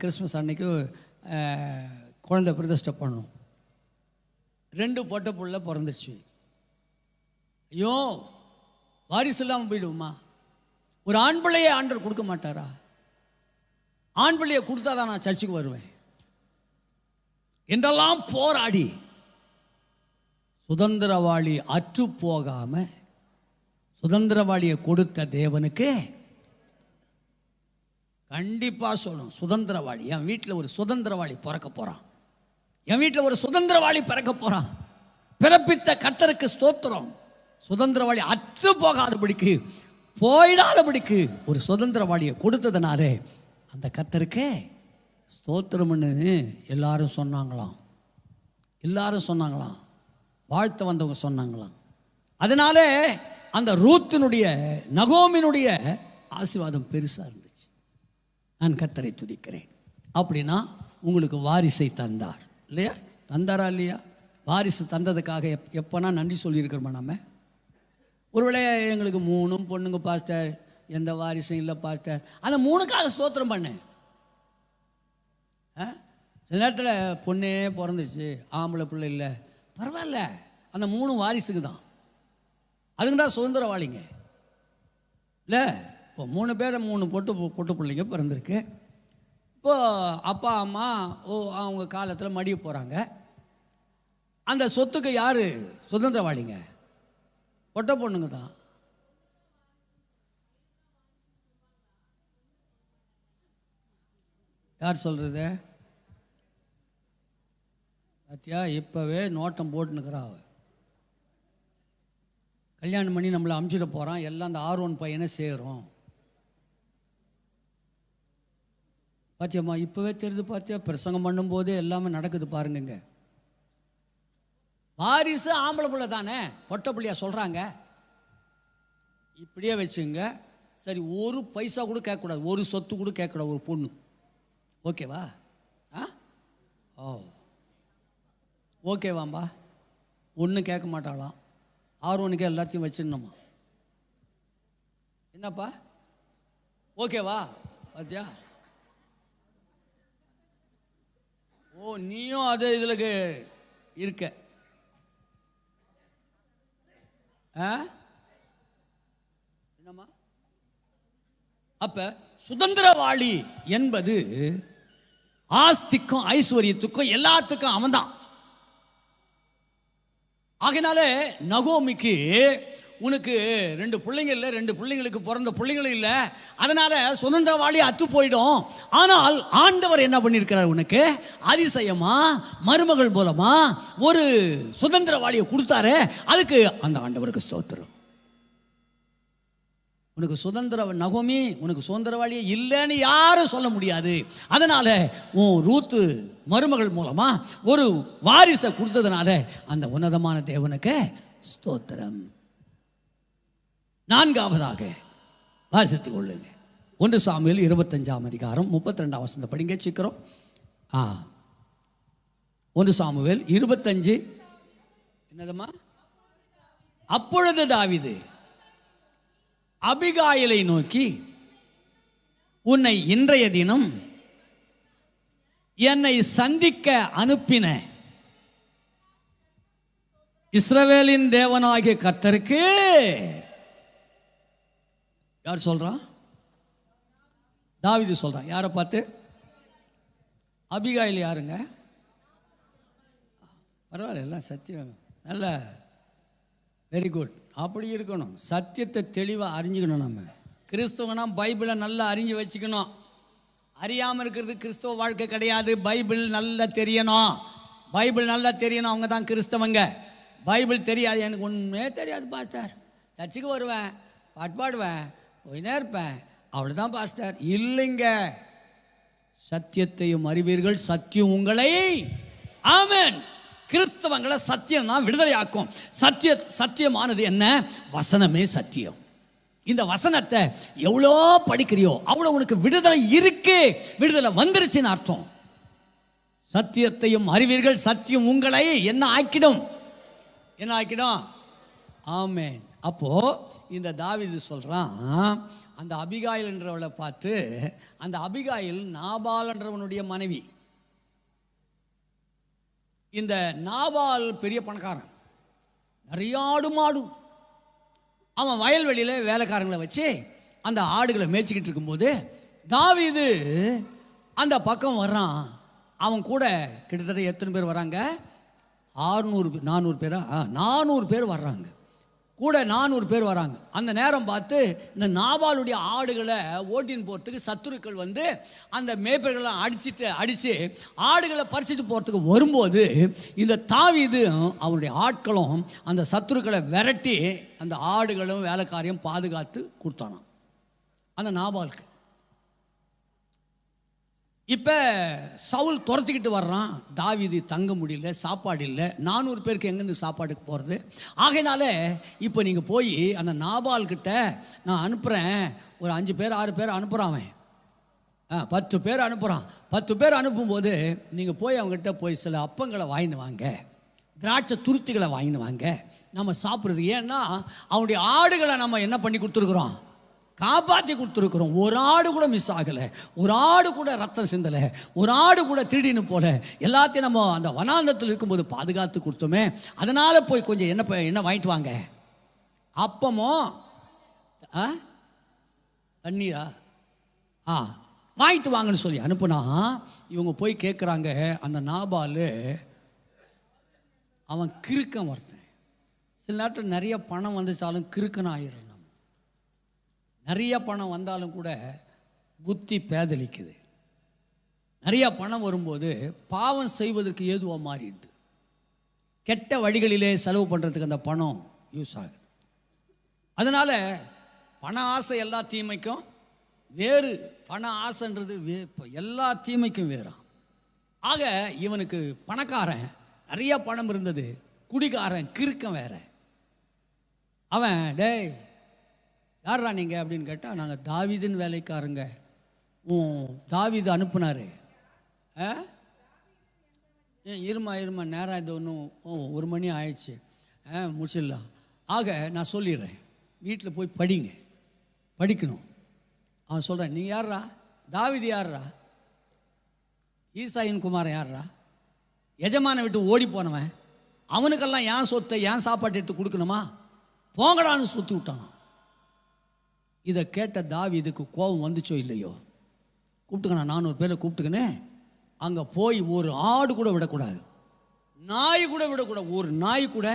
கிறிஸ்மஸ் அன்னைக்கு குழந்தை பிரதிஷ்டை பண்ணணும். 2 பொட்டை புள்ள பிறந்துச்சு. ஐயோ, வாரிசு இல்லாமல் போயிடுவோமா? ஒரு ஆண் பிள்ளையை ஆண்டவர் கொடுக்க மாட்டாரா? ஆண் பிள்ளையை கொடுத்தாதான் நான் சர்ச்சுக்கு வருவேன் என்றெல்லாம் போராடி சுதந்திரவாளி அற்று போகாம சுதந்திரவாளியை கொடுத்த தேவனுக்கு கண்டிப்பா சொல்லணும். சுதந்திரவாளி. என் வீட்டில் ஒரு சுதந்திரவாளி பிறக்க போறான். என் வீட்டில் ஒரு சுதந்திரவாளி பிறக்க போறான். பிறப்பித்த கர்த்தருக்கு ஸ்தோத்திரம். சுதந்திரவாளி அற்று போகாதபடிக்கு, போயிடாதபடிக்கு ஒரு சுதந்திரவாளியை கொடுத்ததுனாலே அந்த கர்த்தருக்கு ஸ்தோத்திரம்னு எல்லாரும் சொன்னாங்களாம். வாழ்த்த வந்தவங்க சொன்னாங்களாம். அதனாலே அந்த ரூத்தினுடைய, நகோமினுடைய ஆசீர்வாதம் பெருசாக இருந்துச்சு. நான் கர்த்தரை துதிக்கிறேன். அப்படின்னா உங்களுக்கு வாரிசை தந்தார் இல்லையா? தந்தாரா இல்லையா? வாரிசு தந்ததுக்காக எப்போனா நன்றி சொல்லியிருக்கிறோமா? நம்ம ஒருவேளை எங்களுக்கு 3 பொண்ணுங்க பாஸ்டர், எந்த வாரிசும் இல்லை பாஸ்டர், அந்த 3க்காக ஸ்தோத்திரம் பண்ணேன். சில நேரத்தில் பொண்ணே பிறந்துருச்சு, ஆம்பளை பிள்ளை இல்லை, பரவாயில்ல, அந்த 3 வாரிசுக்கு தான். அதுக்கு தான் சுதந்திரவாளிங்க இல்லை? இப்போ 3 பேர் 3 பொட்டு பிள்ளைங்க பிறந்திருக்கு. இப்போது அப்பா அம்மா அவங்க காலத்தில் மடிய போகிறாங்க. அந்த சொத்துக்கு யார் சுதந்திரவாளிங்க? பொட்ட பொண்ணுங்க தான். யார் சொல்கிறது? பாத்தியா, இப்போவே நோட்டம் போட்டுனுக்கிறா. கல்யாணம் பண்ணி நம்மளை அமுச்சிட போகிறான், எல்லாம் அந்த R1 பையனை சேரும். பாத்தியம்மா, இப்போவே தெரியுது. பாத்தியா, பிரசங்கம் பண்ணும்போதே எல்லாமே நடக்குது பாருங்க. வாரிசு ஆம்பளை பிள்ளை தானே, பொட்ட பிள்ளையா சொல்கிறாங்க. இப்படியே வச்சுங்க. சரி, ஒரு பைசா கூட கேட்கக்கூடாது, ஒரு சொத்து கூட கேட்கக்கூடாது ஒரு பொண்ணு. ஓகேவா? ஓகேவாம்பா? ஒன்றும் கேட்க மாட்டாளாம். R1க்கே எல்லாத்தையும் வச்சிடணுமா? என்னப்பா ஓகேவா? பாத்தியா? நீயும் அது இதில் இருக்க. என்னம்மா? அப்ப சுதந்திரவாளி என்பது ஆஸ்திக்கும் ஐஸ்வர்யத்துக்கும் எல்லாத்துக்கும் அவன்தான். ஆகையினாலே நகோமிக்கு, உனக்கு 2 பிள்ளைங்க இல்லை, 2 பிள்ளைங்களுக்கு பிறந்த பிள்ளைங்களும் இல்லை, அதனால சுதந்திரவாளி அத்து போயிடும். ஆனால் ஆண்டவர் என்ன பண்ணியிருக்கிறார்? உனக்கு அதிசயமா மருமகள் மூலமா ஒரு சுதந்திரவாளியை கொடுத்தாரு. அதுக்கு அந்த ஆண்டவருக்கு ஸ்தோத்திரம். உனக்கு நகோமி, உனக்கு சுதந்திரவாளியே இல்லைன்னு யாரும் சொல்ல முடியாது. அதனால உன் ரூத்து மருமகள் மூலமா ஒரு வாரிசை கொடுத்ததுனால அந்த உன்னதமான தேவனுக்கு ஸ்தோத்திரம். 4ஆவதாக வாசித்துக் கொள்ளுங்க. 1 சாமுவேல் 25ஆம் அதிகாரம் 32ஆம் வசனம் படிங்க சீக்கிரம். 1 சாமுவேல் 25. என்னதுமா? அப்பொழுது தாவீது அபிகாயிலை நோக்கி, உன்னை இன்றைய தினம் என்னை சந்திக்க அனுப்பின இஸ்ரவேலின் தேவனாகிய கர்த்தருக்கு. யார் சொல்றான்? தாவீது சொல்றான். யாரை பார்த்து? அபிகாயில் யாருங்க? பரவாயில்ல, எல்லாம் சத்தியம். நல்ல வெரி குட். அப்படி இருக்கணும். சத்தியத்தை தெளிவாக அறிஞ்சிக்கணும். நம்ம கிறிஸ்தவனா பைபிளை நல்லா அறிஞ்சு வச்சுக்கணும். அறியாமல் இருக்கிறது கிறிஸ்தவ வாழ்க்கை கிடையாது. பைபிள் நல்லா தெரியணும். அவங்க தான் கிறிஸ்தவங்க. பைபிள் தெரியாது, எனக்கு ஒன்றுமே தெரியாது பாஸ்டர், சர்ச்சுக்கு வருவேன், பாட்டு பாடுவேன், போயினே இருப்பேன், அவ்வளோதான் பாஸ்டர். இல்லைங்க, சத்தியத்தையும் அறிவீர்கள், சத்தியம் உங்களை, ஆமென். கிறிஸ்தவங்களை சத்தியம் தான் விடுதலை ஆக்கும். சத்தியமானது என்ன? வசனமே சத்தியம். இந்த வசனத்தை எவ்வளோ படிக்கிறியோ அவ்வளோ உனக்கு விடுதலை இருக்கு, விடுதலை வந்துருச்சுன்னு அர்த்தம். சத்தியத்தையும் அறிவீர்கள், சத்தியம் உங்களை என்ன ஆக்கிடும்? ஆமென். அப்போ இந்த தாவீது சொல்றான், அந்த அபிகாயில் என்றவளை பார்த்து, அந்த அபிகாயில் நாபால் என்றவனுடைய மனைவி. இந்த நாபால் பெரிய பணக்காரன், நிறைய ஆடு மாடு. அவன் வயல்வெளியில் வேலைக்காரங்களை வச்சு அந்த ஆடுகளை மேய்ச்சிக்கிட்டு இருக்கும்போது தாவீது அந்த பக்கம் வர்றான். அவன் கூட கிட்டத்தட்ட எத்தனை பேர் வராங்க? 400 பேர் வர்றாங்க. கூட 400 பேர் வராங்க. அந்த நேரம் பார்த்து இந்த நாபாலுடைய ஆடுகளை ஓட்டின்னு போகிறதுக்கு சத்துருக்கள் வந்து அந்த மேய்ப்பர்களை அடித்து ஆடுகளை பறிச்சுட்டு போகிறதுக்கு வரும்போது இந்த தாவீது அவனுடைய ஆட்களும் அந்த சத்துருக்களை விரட்டி அந்த ஆடுகளும் வேலைக்காரையும் பாதுகாத்து கொடுத்தானாம் அந்த நாபாலுக்கு. இப்போ சவுல் துரத்திக்கிட்டு வர்றான். தாவீது தங்க முடியல, சாப்பாடு இல்லை. 400 பேருக்கு எங்கேருந்து சாப்பாடுக்கு போகிறது? ஆகையினால இப்போ நீங்கள் போய் அந்த நாபால்கிட்ட நான் அனுப்புகிறேன், ஒரு 5 பேர் 6 பேர் அனுப்புகிறான். அவன் 10 பேர் அனுப்புகிறான். 10 பேர் அனுப்பும்போது நீங்கள் போய் அவங்ககிட்ட போய் சில அப்பங்களை வாங்கின்னு வாங்க, திராட்சை துருத்திகளை வாங்கின்னு வாங்க, நம்ம சாப்பிட்றது. ஏன்னா அவனுடைய ஆடுகளை நம்ம என்ன பண்ணி கொடுத்துருக்குறோம்? காப்பாற்றி கொடுத்துருக்குறோம். ஒரு ஆடு கூட மிஸ் ஆகலை, ஒரு ஆடு கூட ரத்தம் சிந்தலை, ஒரு ஆடு கூட திருடின்னு போல, எல்லாத்தையும் நம்ம அந்த வனாந்தத்தில் இருக்கும்போது பாதுகாத்து கொடுத்தோமே. அதனால் போய் கொஞ்சம் என்ன வாங்கிட்டு வாங்க, அப்பமோ தண்ணீரா வாங்கிட்டு வாங்கன்னு சொல்லி அனுப்புனா இவங்க போய் கேட்குறாங்க. அந்த நாபால் அவன் கிறுக்கன் ஒருத்தன். சில நேரத்தில் நிறைய பணம் வந்துச்சாலும் கிறுக்கன் ஆயிடுறான். நிறைய பணம் வந்தாலும் கூட புத்தி பேதலிக்குது. நிறைய பணம் வரும்போது பாவம் செய்வதற்கு ஏதுவாக மாறிடுது. கெட்ட வழிகளிலே செலவு பண்ணுறதுக்கு அந்த பணம் யூஸ் ஆகுது. அதனால் பண ஆசை எல்லா தீமைக்கும் வேறு. பண ஆசைன்றது எல்லா தீமைக்கும் வேறாம். ஆக இவனுக்கு பணக்காரன் நிறைய பணம் இருந்தது, குடிகாரன் கிறுக்கன் வேற. அவன் டேய் யாரா நீங்கள் அப்படின்னு கேட்டால், நாங்கள் தாவீதின் வேலைக்காரங்க, தாவீது அனுப்புனார். இருமா நேரம் இது ஒன்றும் 1 மணி ஆயிடுச்சு, முடிச்சிடலாம். ஆக நான் சொல்லிடுறேன், வீட்டில் போய் படிக்கணும். அவன் சொல்கிறேன், நீங்கள் யாரா? தாவீது யாரா? ஈசாயின் குமாரன் யாரா? எஜமான விட்டு ஓடி போனவன், அவனுக்கெல்லாம் ஏன் சொத்தை ஏன் சாப்பாட்டு எடுத்து கொடுக்கணுமா? போங்கடான்னு சுற்றி விட்டானா. இதை கேட்ட தாவீதுக்கு கோபம் வந்துச்சோ இல்லையோ, கூப்பிட்டுக்கண்ணா 400 பேரை கூப்பிட்டுக்கின்னு அங்கே போய் ஒரு ஆடு கூட விடக்கூடாது, நாய் கூட விடக்கூடாது. ஒரு நாய் கூட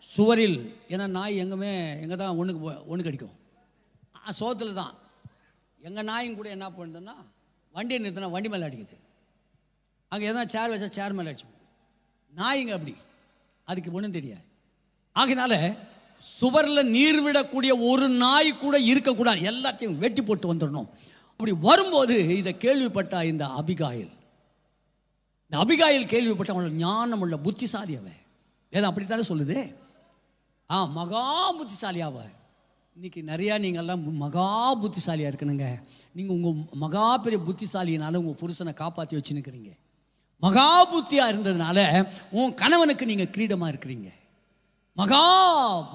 சுவரில், ஏன்னா நாய் எங்கே தான் ஒன்று கடிக்கும், சோத்தில் தான். எங்கள் நாயும் கூட என்ன பண்ணுதுன்னா, வண்டியை நிறுத்தினா வண்டி மேலே அடிக்குது, அங்கே எதனா சேர் வச்சா சேர் மேலே அடிச்சு. நாய்ங்க அப்படி, அதுக்கு ஒன்றும் தெரியாது. ஆகினால சுவரில் நீர் விடக்கூடிய ஒரு நாய் கூட இருக்கக்கூடாது, எல்லாத்தையும் வெட்டி போட்டு வந்துடணும். அப்படி வரும்போது இதை கேள்விப்பட்ட இந்த அபிகாயில் கேள்விப்பட்ட அவங்கள ஞானம் உள்ள புத்திசாலி அவ. வேதம் அப்படித்தானே சொல்லுது. மகா புத்திசாலியாவ. இன்னைக்கு நிறையா நீங்கள்லாம் மகா புத்திசாலியாக இருக்கணுங்க. நீங்கள் உங்கள் மகா பெரிய புத்திசாலியினால உங்கள் புருஷனை காப்பாற்றி வச்சுன்னுக்கிறீங்க. மகா புத்தியாக இருந்ததுனால உன் கணவனுக்கு நீங்கள் கிரீடமாக இருக்கிறீங்க. மகா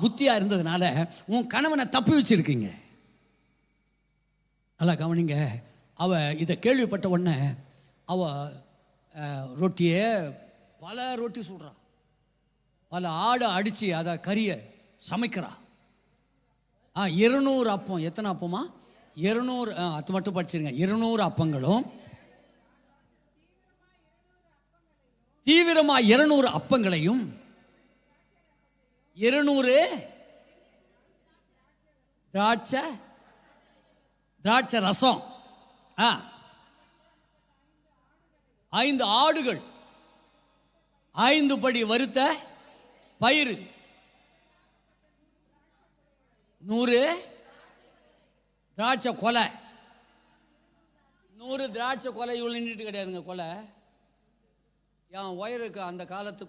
புத்தியாக இருந்ததுனால உன் கணவனை தப்பி வச்சிருக்கீங்க. நல்லா கவனிங்க. இதை கேள்விப்பட்ட உடனே ரொட்டியே பல ரொட்டி சுடுறா, பல ஆடை அடித்து அதை கறியை சமைக்கிறா. 200 அப்பம். எத்தனை அப்பமா? 200. அது மட்டும் படிச்சிருங்க. 200 அப்பங்களும் தீவிரமாக 200 அப்பங்களையும் 200 திராட்சை ரசம், 5 ஆடுகள், 5 படி வறுத்த பயிறு, 100 திராட்சை கொலை. 100 திராட்சை கொலை இவ்வளோ நின்றுட்டு கிடையாதுங்க. கொலை என் உயருக்கு அந்த காலத்து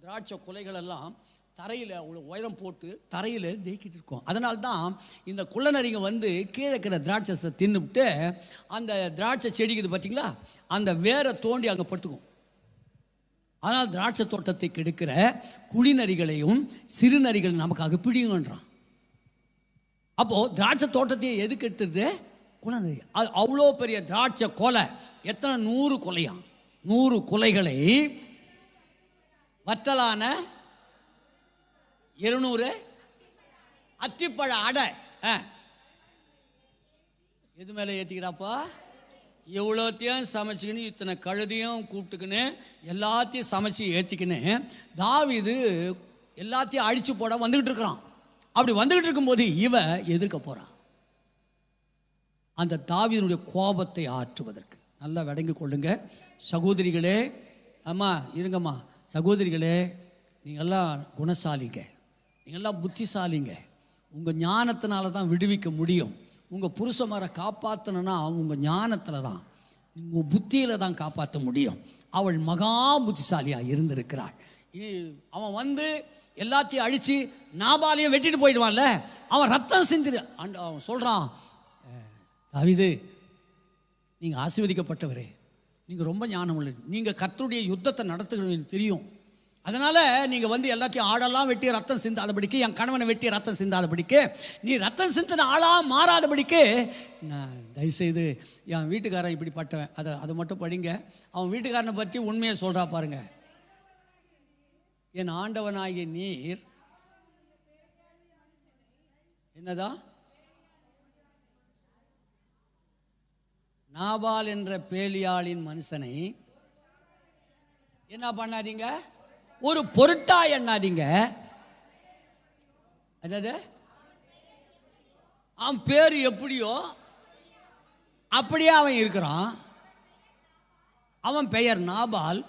திராட்சை கொலைகள் எல்லாம் தரையில் அவ்வளோ உயரம் போட்டு தரையில் தேய்க்கிட்டு இருக்கோம். அதனால தான் இந்த குள்ளநரிங்க வந்து கீழே இருக்கிற திராட்சை தின்னுவிட்டு அந்த திராட்சை செடிக்குது பார்த்தீங்களா, அந்த வேரை தோண்டி அங்கே படுத்துக்கும். ஆனால் திராட்சை தோட்டத்தை கெடுக்கிற குழிநரிகளையும் சிறுநரிகள் நமக்காக பிடிங்கன்றான். அப்போது திராட்சை தோட்டத்தையே எதுக்கு எடுத்துருது? குள்ளநரி. அது அவ்வளோ பெரிய திராட்சை கொலை. எத்தனை? 100 கொலையாம். 100 கொலைகளை வற்றலான 200 அத்திப்பழ அடை எது மேலே ஏற்றிக்கிறாப்பா? எவ்வளோத்தையும் சமைச்சிக்கின்னு இத்தனை கழுதையும் கூப்பிட்டுக்கின்னு எல்லாத்தையும் சமைச்சு ஏற்றிக்கின்னு தாவீது எல்லாத்தையும் அழிச்சு போட வந்துக்கிட்டு இருக்கிறான். அப்படி வந்துகிட்டு இருக்கும்போது இவ எதிர்க்க போறான் அந்த தாவீதுடைய கோபத்தை ஆற்றுவதற்கு. நல்லா விளங்கி கொள்ளுங்க சகோதரிகளே. அம்மா இருங்கம்மா, சகோதரிகளே, நீங்கள்லாம் குணசாலிங்க, நீங்கள்லாம் புத்திசாலிங்க. உங்கள் ஞானத்தினால தான் விடுவிக்க முடியும். உங்கள் புருஷமாரை காப்பாற்றணுன்னா உங்கள் ஞானத்தில் தான், உங்கள் புத்தியில் தான் காப்பாற்ற முடியும். அவள் மகா புத்திசாலியாக இருந்திருக்கிறாள். அவன் வந்து எல்லாத்தையும் அழித்து நாபாலையும் வெட்டிட்டு போயிடுவான்ல, அவன் ரத்தம் சிந்திரு. அவன் சொல்கிறான், தாவீது நீங்கள் ஆசீர்வதிக்கப்பட்டவரே, நீங்கள் ரொம்ப ஞானம் உள்ளது, நீங்கள் கர்த்தருடைய யுத்தத்தை நடத்துகிறது தெரியும். அதனால் நீங்கள் வந்து எல்லாத்தையும் ஆடெல்லாம் வெட்டி ரத்தம் சிந்தாதபடிக்கு, என் கணவனை வெட்டி ரத்தம் சிந்தாதபடிக்கு, நீ ரத்தம் சிந்தின ஆளாக மாறாதபடிக்கு நான் தயவுசெய்து என் வீட்டுக்காரன் இப்படிப்பட்டவன், அதை மட்டும் படிங்க. அவன் வீட்டுக்காரனை பற்றி உண்மையை சொல்கிறா பாருங்க. என் ஆண்டவனாகிய நீர் என்னதான் நாபால் என்ற பேலியாளின் மனுஷனை என்ன பண்ணாதீங்க, ஒரு பொருட்டா எண்ணாதீங்க. அதாவது அவன் பேர் எப்படியோ அப்படியே அவன் இருக்கிறான். அவன் பெயர் நாபால்.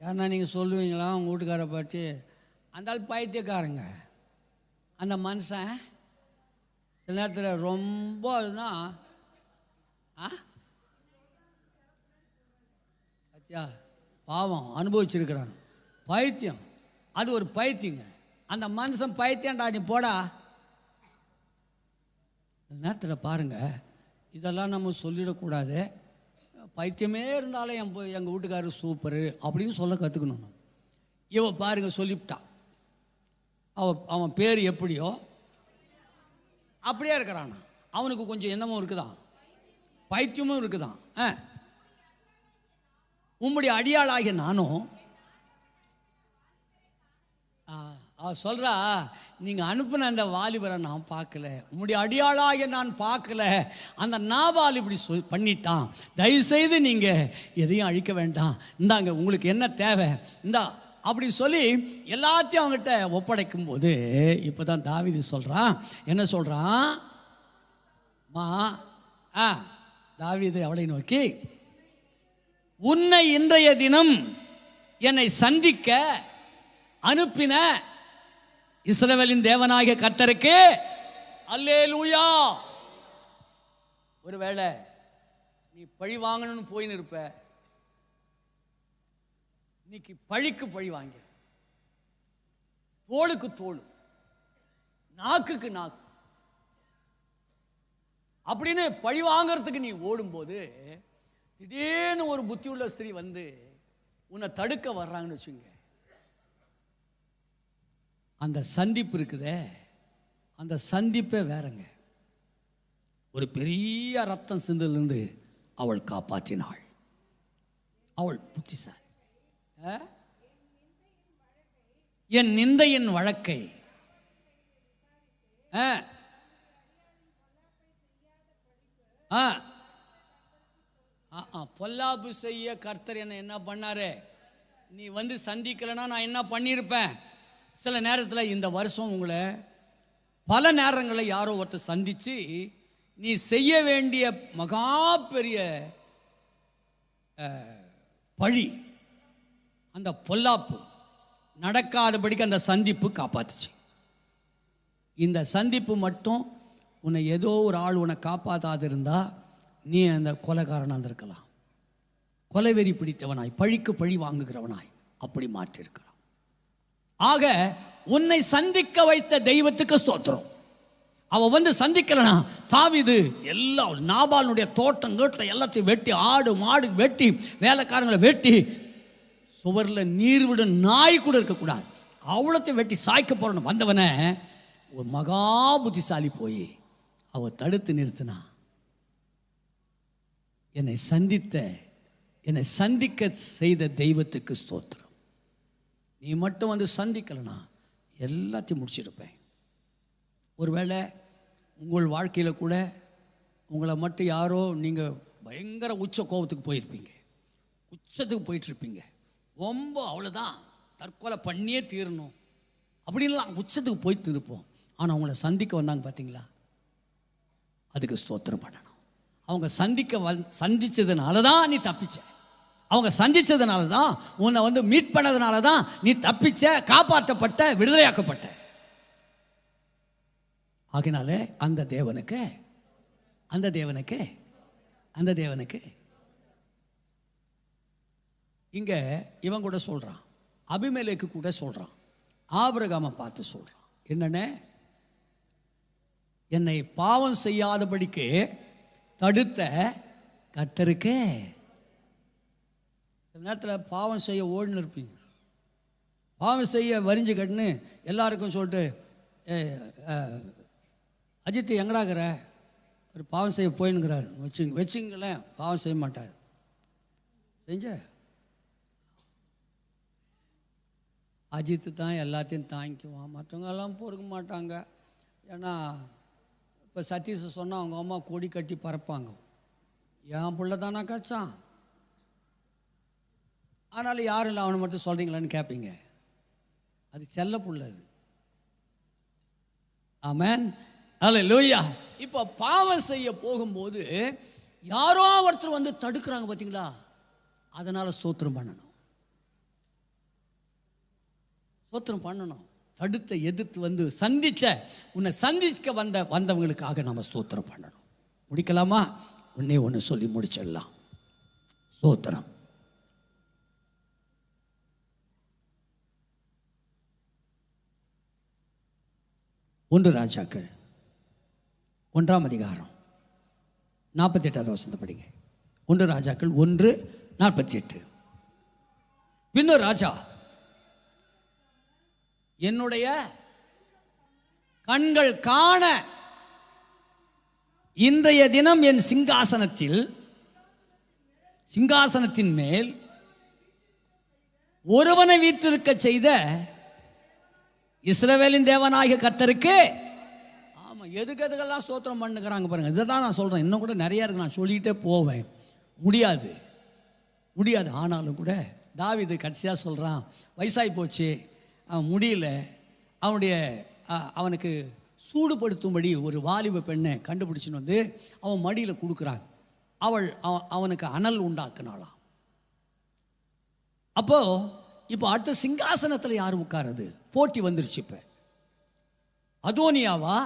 யாருன்னா நீங்கள் சொல்லுவீங்களா உங்கள் வீட்டுக்காரை பற்றி, அந்த ஆள் பைத்தியக்காரங்க, அந்த மனுஷன் சில நேரத்தில் ரொம்ப அதுதான் பத்தியா பாவம் அனுபவிச்சிருக்கிறான். பைத்தியம், அது ஒரு பைத்தியங்க. அந்த மனுஷன் பைத்தியம்டா, நீ போடா. சில நேரத்தில் பாருங்கள், இதெல்லாம் நம்ம சொல்லிடக்கூடாது. பைத்தியமே இருந்தாலும் எங்கள் வீட்டுக்காரர் சூப்பரு அப்படின்னு சொல்ல கற்றுக்கணும். இவ பாருங்க சொல்லிவிட்டான், அவன் பேர் எப்படியோ அப்படியே இருக்கிறானா. அவனுக்கு கொஞ்சம் என்னமும் இருக்குதான், பைத்தியமும் இருக்குதான். உம்முடைய அடியாளாகிய நானும் சொல்கிறா, நீங்கள் அனுப்பின அந்த வாலிபரை நான் பார்க்கல, உம்முடைய அடியாளாகிய நான் பார்க்கல. அந்த நாபால் இப்படி பண்ணிட்டான். தயவுசெய்து நீங்கள் எதையும் அழிக்க வேண்டாம், இந்தாங்க உங்களுக்கு என்ன தேவை இந்தா அப்படி சொல்லி எல்லாத்தையும் அவங்ககிட்ட ஒப்படைக்கும் போது இப்போ தான் தாவீது சொல்கிறான். என்ன சொல்கிறான்? மா தாவீது அவளை நோக்கி, உன்னை இன்றைய தினம் என்னை சந்திக்க அனுப்பின இஸ்ரவேலின் தேவனாகிய கர்த்தருக்கு அல்லேலூயா. ஒருவேளை நீ பழி வாங்கணும்னு போயின்னு இருப்ப, இன்னைக்கு பழிக்கு பழி வாங்கி, தோளுக்கு தோள், நாக்குக்கு நாக்கு அப்படின்னு பழி வாங்கிறதுக்கு நீ ஓடும்போது திடீர்னு ஒரு புத்தி உள்ள ஸ்திரீ வந்து உன்னை தடுக்க வர்றாங்கன்னு வச்சுங்க. அந்த சந்திப்பு இருக்குதே, அந்த சந்திப்பே வேறங்க. ஒரு பெரிய ரத்தம் சிந்திலிருந்து அவள் காப்பாற்றினாள். அவள் புத்திசாலி. என் நிந்தையின் வழக்கை பொல்லாப்பு செய்ய கர்த்தர் என்ன பண்ணாரு, நீ வந்து சந்திக்கலைன்னா நான் என்ன பண்ணியிருப்பேன். சில நேரத்தில் இந்த வருஷம் உங்களை பல நேரங்களில் யாரோ ஒருத்தர் சந்தித்து நீ செய்ய வேண்டிய மகா பெரிய பழி, அந்த பொல்லாப்பு நடக்காதபடிக்கு அந்த சந்திப்பு காப்பாற்றுச்சு. இந்த சந்திப்பு மட்டும் உன்னை ஏதோ ஒரு ஆள் உன்னை காப்பாற்றாது இருந்தால் நீ அந்த கொலைகாரனாக இருந்திருக்கலாம், கொலைவெறி பிடித்தவனாய், பழிக்கு பழி வாங்குகிறவனாய் அப்படி மாற்றிருக்கலாம். ஆக உன்னை சந்திக்க வைத்த தெய்வத்துக்கு ஸ்தோத்திரம். அவ வந்து சந்திக்கலனா தாவீது எல்லாம் நாபாலுடைய தோட்டம் கேட்ட எல்லாத்தையும் வெட்டி, ஆடு மாடு வெட்டி, வேலைக்காரங்களை வெட்டி, சுவரில் நீர் விடும் நாய் கூட இருக்கக்கூடாது, அவ்வளோத்தையும் வெட்டி சாய்க்க போறன்னு வந்தவனை ஒரு மகா புத்திசாலி போய் அவ தடுத்து நிறுத்தினா. என்னை சந்திக்க செய்த தெய்வத்துக்கு ஸ்தோத்திரம். நீ மட்டும் வந்து சந்திக்கலனா எல்லாத்தையும் முடிச்சிருப்பேன். ஒருவேளை உங்கள் வாழ்க்கையில் கூட உங்களை மட்டும் யாரோ நீங்கள் பயங்கர உச்ச கோபத்துக்கு போயிருப்பீங்க, உச்சத்துக்கு போயிட்டுருப்பீங்க, ரொம்ப அவ்வளோதான் தற்கொலை பண்ணியே தீரணும் அப்படின்லாம் உச்சத்துக்கு போய் திருப்போம். ஆனால் அவங்கள சந்திக்க வந்தாங்க பார்த்தீங்களா, அதுக்கு ஸ்தோத்திரம் பண்ணணும். அவங்க சந்திச்சதுனால தான் நீ தப்பிச்ச. அவங்க சந்திச்சதுனால தான் உன்னை மீட் பண்ணதுனால தான் நீ தப்பிச்ச, காப்பாற்றப்பட்ட, விடுதலையாக்கப்பட்ட. ஆகினாலே அந்த தேவனுக்கு இங்க இவன் கூட சொல்றான், அபிமெலேக்கு கூட சொல்றான், ஆபிரகாமை பார்த்து சொல்றான், என்னன்னு, என்னை பாவம் செய்யாதபடிக்கு தடுத்த கர்த்தருக்கு. சில நேரத்தில் பாவம் செய்ய ஓடின்னு இருப்பீங்க, பாவம் செய்ய வரிஞ்சு கட்டுன்னு எல்லாருக்கும் சொல்லிட்டு, அஜித் எங்கடாகிற, ஒரு பாவம் செய்ய போயின்னுங்கிறார் வச்சுங்களேன், பாவம் செய்ய மாட்டார். செஞ்ச அஜித்து தான் எல்லாத்தையும் தாங்கிக்குவான், மற்றவங்க எல்லாம் பொறுக்க மாட்டாங்க. ஏன்னா இப்போ சதீஷை சொன்னால் அவங்க அம்மா கொடி கட்டி பறப்பாங்க, என் பிள்ளை தானா கட்சான், ஆனாலும் யாரும் இல்லை அவனை மட்டும் சொல்கிறீங்களான்னு கேட்பீங்க. அது செல்ல பிள்ளை அது. ஆமென், அல்லேலூயா. இப்போ பாவம் செய்ய போகும்போது யாரோ ஒருத்தர் தடுக்கிறாங்க பார்த்தீங்களா, அதனால் ஸ்தோத்திரம் பண்ணணும், ஸ்தோத்திரம் பண்ணணும். தடுத்த எதிர்த்து உன்னை சந்திக்க வந்தவங்களுக்காக நம்ம ஸ்தோத்திரம் பண்ணணும். முடிக்கலாமா? ஒன்று சொல்லி முடிச்சிடலாம். ஸ்தோத்திரம். ஒன்று ராஜாக்கள் 1ஆம் அதிகாரம் 48வது வசனத்தை படிங்க. 1 ராஜாக்கள் 1:48. பின்னர் ராஜா, என்னுடைய கண்கள் காண இன்றைய தினம் என் சிங்காசனத்தின் மேல் ஒருவனை வீற்றிருக்க செய்த இஸ்ரவேலின் தேவனாகிய கர்த்தருக்கு. ஆமாம், எதுக்கெல்லாம் ஸ்தோத்திரம் பண்ணுகிறாங்க பாருங்க. இதை தான் நான் சொல்கிறேன். இன்னும் கூட நிறையா இருக்கு, நான் சொல்லிகிட்டே போவேன், முடியாது. ஆனாலும் கூட தாவீது கடைசியாக சொல்கிறான், வயசாகி போச்சு, அவன் முடியல, அவனுக்கு சூடுபடுத்தும்படி ஒரு வாலிப பெண்ணை கண்டுபிடிச்சின்னு அவன் மடியில் கொடுக்குறான். அவனுக்கு அனல் உண்டாக்குனாளாம். இப்போ அடுத்த சிங்காசனத்தில் யார் உட்காருது? போட்டி வந்துருச்சு. இப்போ அதோனியாவா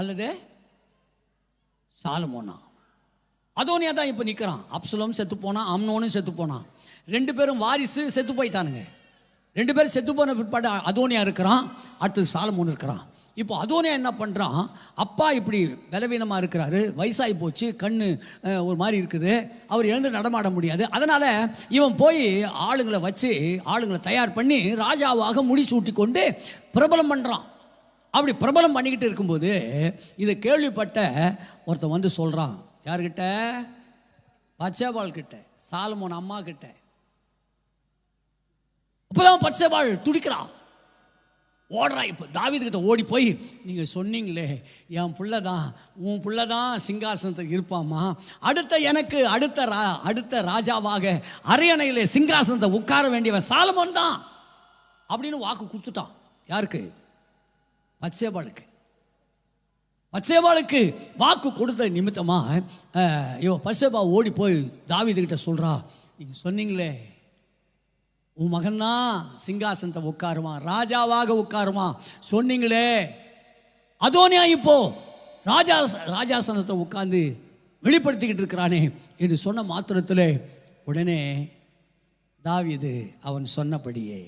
அல்லது சாலமோனா? அதோனியா தான் இப்போ நிற்கிறான். அப்சலோம் செத்து போனான், அம்னோனும் செத்து போனான். 2 பேரும் வாரிசு செத்து போயிட்டானுங்க. 2 பேரும் செத்து போன பிற்பாடு அதோனியா இருக்கிறான், அடுத்தது சாலமோன் இருக்கிறான். இப்போ அதோனியா என்ன பண்ணுறான், அப்பா இப்படி பலவீனமாக இருக்கிறாரு, வயசாகி போச்சு, கண்ணு ஒரு மாதிரி இருக்குது, அவர் எழுந்து நடமாட முடியாது. அதனால் இவன் போய் ஆளுங்களை தயார் பண்ணி ராஜாவாக முடிசூட்டி கொண்டு பிரபலம் பண்ணுறான். அப்படி பிரபலம் பண்ணிக்கிட்டு இருக்கும்போது இதை கேள்விப்பட்ட ஒருத்தன் சொல்கிறான், யார்கிட்ட? பத்சேபாள் கிட்ட, சாலமோன் அம்மா கிட்ட. அப்போதான் பத்சேபாள் துடிக்கிறான், ஓடுறா. இப்போ தாவீது கிட்ட ஓடி போய், நீங்கள் சொன்னீங்களே என் உன் பிள்ளை தான் சிங்காசனத்துக்கு இருப்பாம்மா, அடுத்த ராஜாவாக அரியணையிலே சிங்காசனத்தை உட்கார வேண்டியவன் சாலமோன் தான் அப்படின்னு வாக்கு கொடுத்துட்டான். யாருக்கு? பத்சேபாளுக்கு வாக்கு கொடுத்த நிமித்தமாக பத்சேபா ஓடி போய் தாவீது கிட்ட சொல்கிறா, நீங்கள் சொன்னீங்களே உன் மகன்தான் சிங்காசனத்தை உட்காருவான், ராஜாவாக உட்காருவான் சொன்னீங்களே, அதோனியா இப்போ ராஜாசனத்தை உட்கார்ந்து வெளிப்படுத்திக்கிட்டு இருக்கிறானே என்று சொன்ன மாத்திரத்தில் உடனே தாவீது அவன் சொன்னபடியே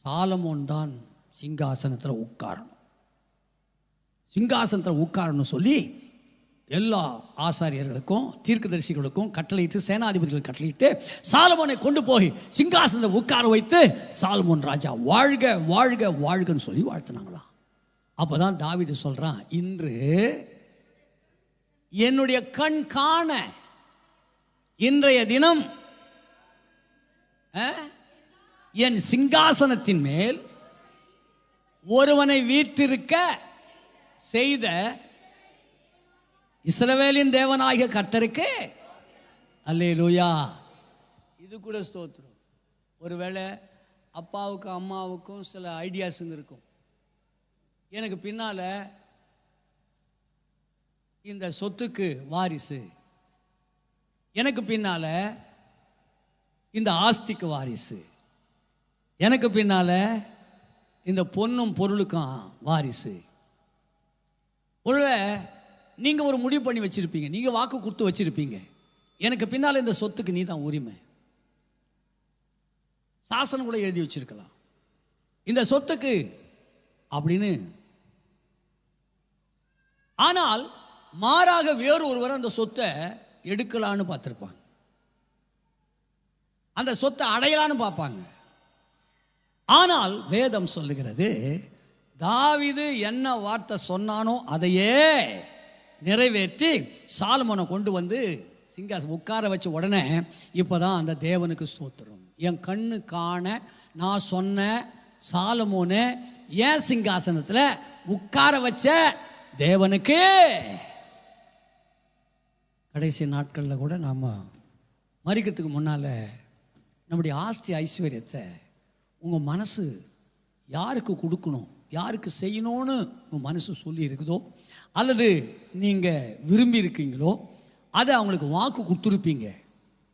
சாலமோன் தான் சிங்காசனத்தில் உட்காரணும் சொல்லி எல்லா ஆசாரியர்களுக்கும் தீர்க்கதரிசிகளுக்கும் கட்டளையிட்டு, சேனாதிபதிகளுக்கு கட்டளையிட்டு சாலமோனை கொண்டு போய் சிங்காசனத்தை உட்கார வைத்து சாலமோன் ராஜா வாழ்க வாழ்க வாழ்கன்னு சொல்லி வாழ்த்தினாங்களாம். அப்போதான் தாவீது சொல்கிறான், இன்று என்னுடைய கண் காண இன்றைய தினம் என் சிங்காசனத்தின் மேல் ஒருவனை வீற்றிருக்க செய்த இஸ்ரவேலின் தேவனாகிய கர்த்தருக்கு அல்லேலூயா. இது கூட ஸ்தோத்திரம். ஒருவேளை அப்பாவுக்கும் அம்மாவுக்கும் சில ஐடியாஸுங்க இருக்கும். எனக்கு பின்னால் இந்த சொத்துக்கு வாரிசு, எனக்கு பின்னால் இந்த ஆஸ்திக்கு வாரிசு, எனக்கு பின்னால் இந்த பொண்ணும் பொருளுக்கும் வாரிசு. ஒருவேளை நீங்கள் ஒரு முடிவு பண்ணி வச்சுருப்பீங்க, நீங்கள் வாக்கு கொடுத்து வச்சுருப்பீங்க, எனக்கு பின்னால் இந்த சொத்துக்கு நீ தான் உரிமை. சாசனம் கூட எழுதி வச்சிருக்கலாம் இந்த சொத்துக்கு அப்படின்னு. ஆனால் மாறாக வேறு ஒருவர் அந்த சொத்தை எடுக்கலான்னு பார்த்துருப்பாங்க, அந்த சொத்தை அடையலான்னு பார்ப்பாங்க. ஆனால் வேதம் சொல்லுகிறது, தாவீது என்ன வார்த்தை சொன்னானோ அதையே நிறைவேற்றி சாலமோனை கொண்டு வந்து சிங்காசனம் உட்கார வச்ச உடனே இப்போதான் அந்த தேவனுக்கு ஸ்தோத்திரம். என் கண்ணு காண நான் சொன்ன சாலமோனை ஏன் சிங்காசனத்தில் உட்கார வச்ச தேவனுக்கு. கடைசி நாட்களில் கூட நாம் மரிக்கிறதுக்கு முன்னால் நம்முடைய ஆஸ்தி ஐஸ்வர்யத்தை உங்கள் மனசு யாருக்கு கொடுக்கணும், யாருக்கு செய்யணும்னு உங்கள் மனசு சொல்லி இருக்குதோ, அல்லது நீங்கள் விரும்பி இருக்கீங்களோ, அதை அவங்களுக்கு வாக்கு கொடுத்துருப்பீங்க.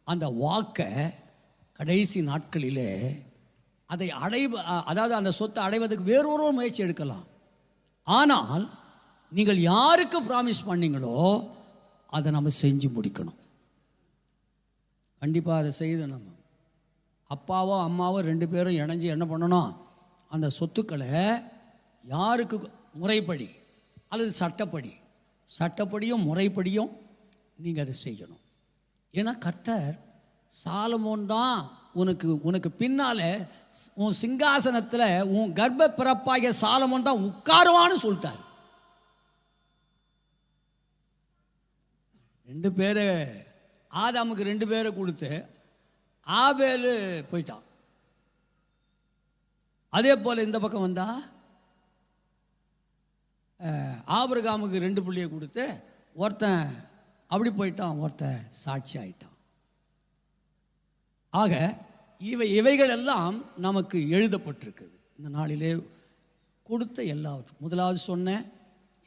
அந்த வாக்கை கடைசி நாட்களிலே அதை அதாவது அந்த சொத்தை அடைவதற்கு வேறொரு முயற்சி எடுக்கலாம். ஆனால் நீங்கள் யாருக்கு ப்ராமிஸ் பண்ணீங்களோ அதை நம்ம செஞ்சு முடிக்கணும். கண்டிப்பாக அதை செய்து நம்ம அப்பாவோ அம்மாவோ 2 பேரும் இணைஞ்சு என்ன பண்ணணும், அந்த சொத்துக்களை யாருக்கு முறைப்படி அல்லது சட்டப்படியும் முறைப்படியும் நீங்கள் அதை செய்யணும். ஏன்னா கர்த்தர் சாலமோன் தான் உனக்கு பின்னால் உன் சிங்காசனத்தில் உன் கர்ப்ப பிறப்பாகிய சாலமோன் தான் உட்காருவான்னு சொல்லிட்டார். 2 பேரை ஆதாமுக்கு 2 பேரை கொடுத்து ஆபேலு போயிட்டான். அதே போல் இந்த பக்கம் வந்தா ஆபிரகாமுக்கு 2 பிள்ளையை கொடுத்து ஒருத்தன் அப்படி போயிட்டான், ஒருத்தன் சாட்சி ஆயிட்டான். ஆக இவைகள் எல்லாம் நமக்கு எழுதப்பட்டிருக்குது. இந்த நாளிலே கொடுத்த எல்லாவற்றும் முதலாவது சொன்னேன்,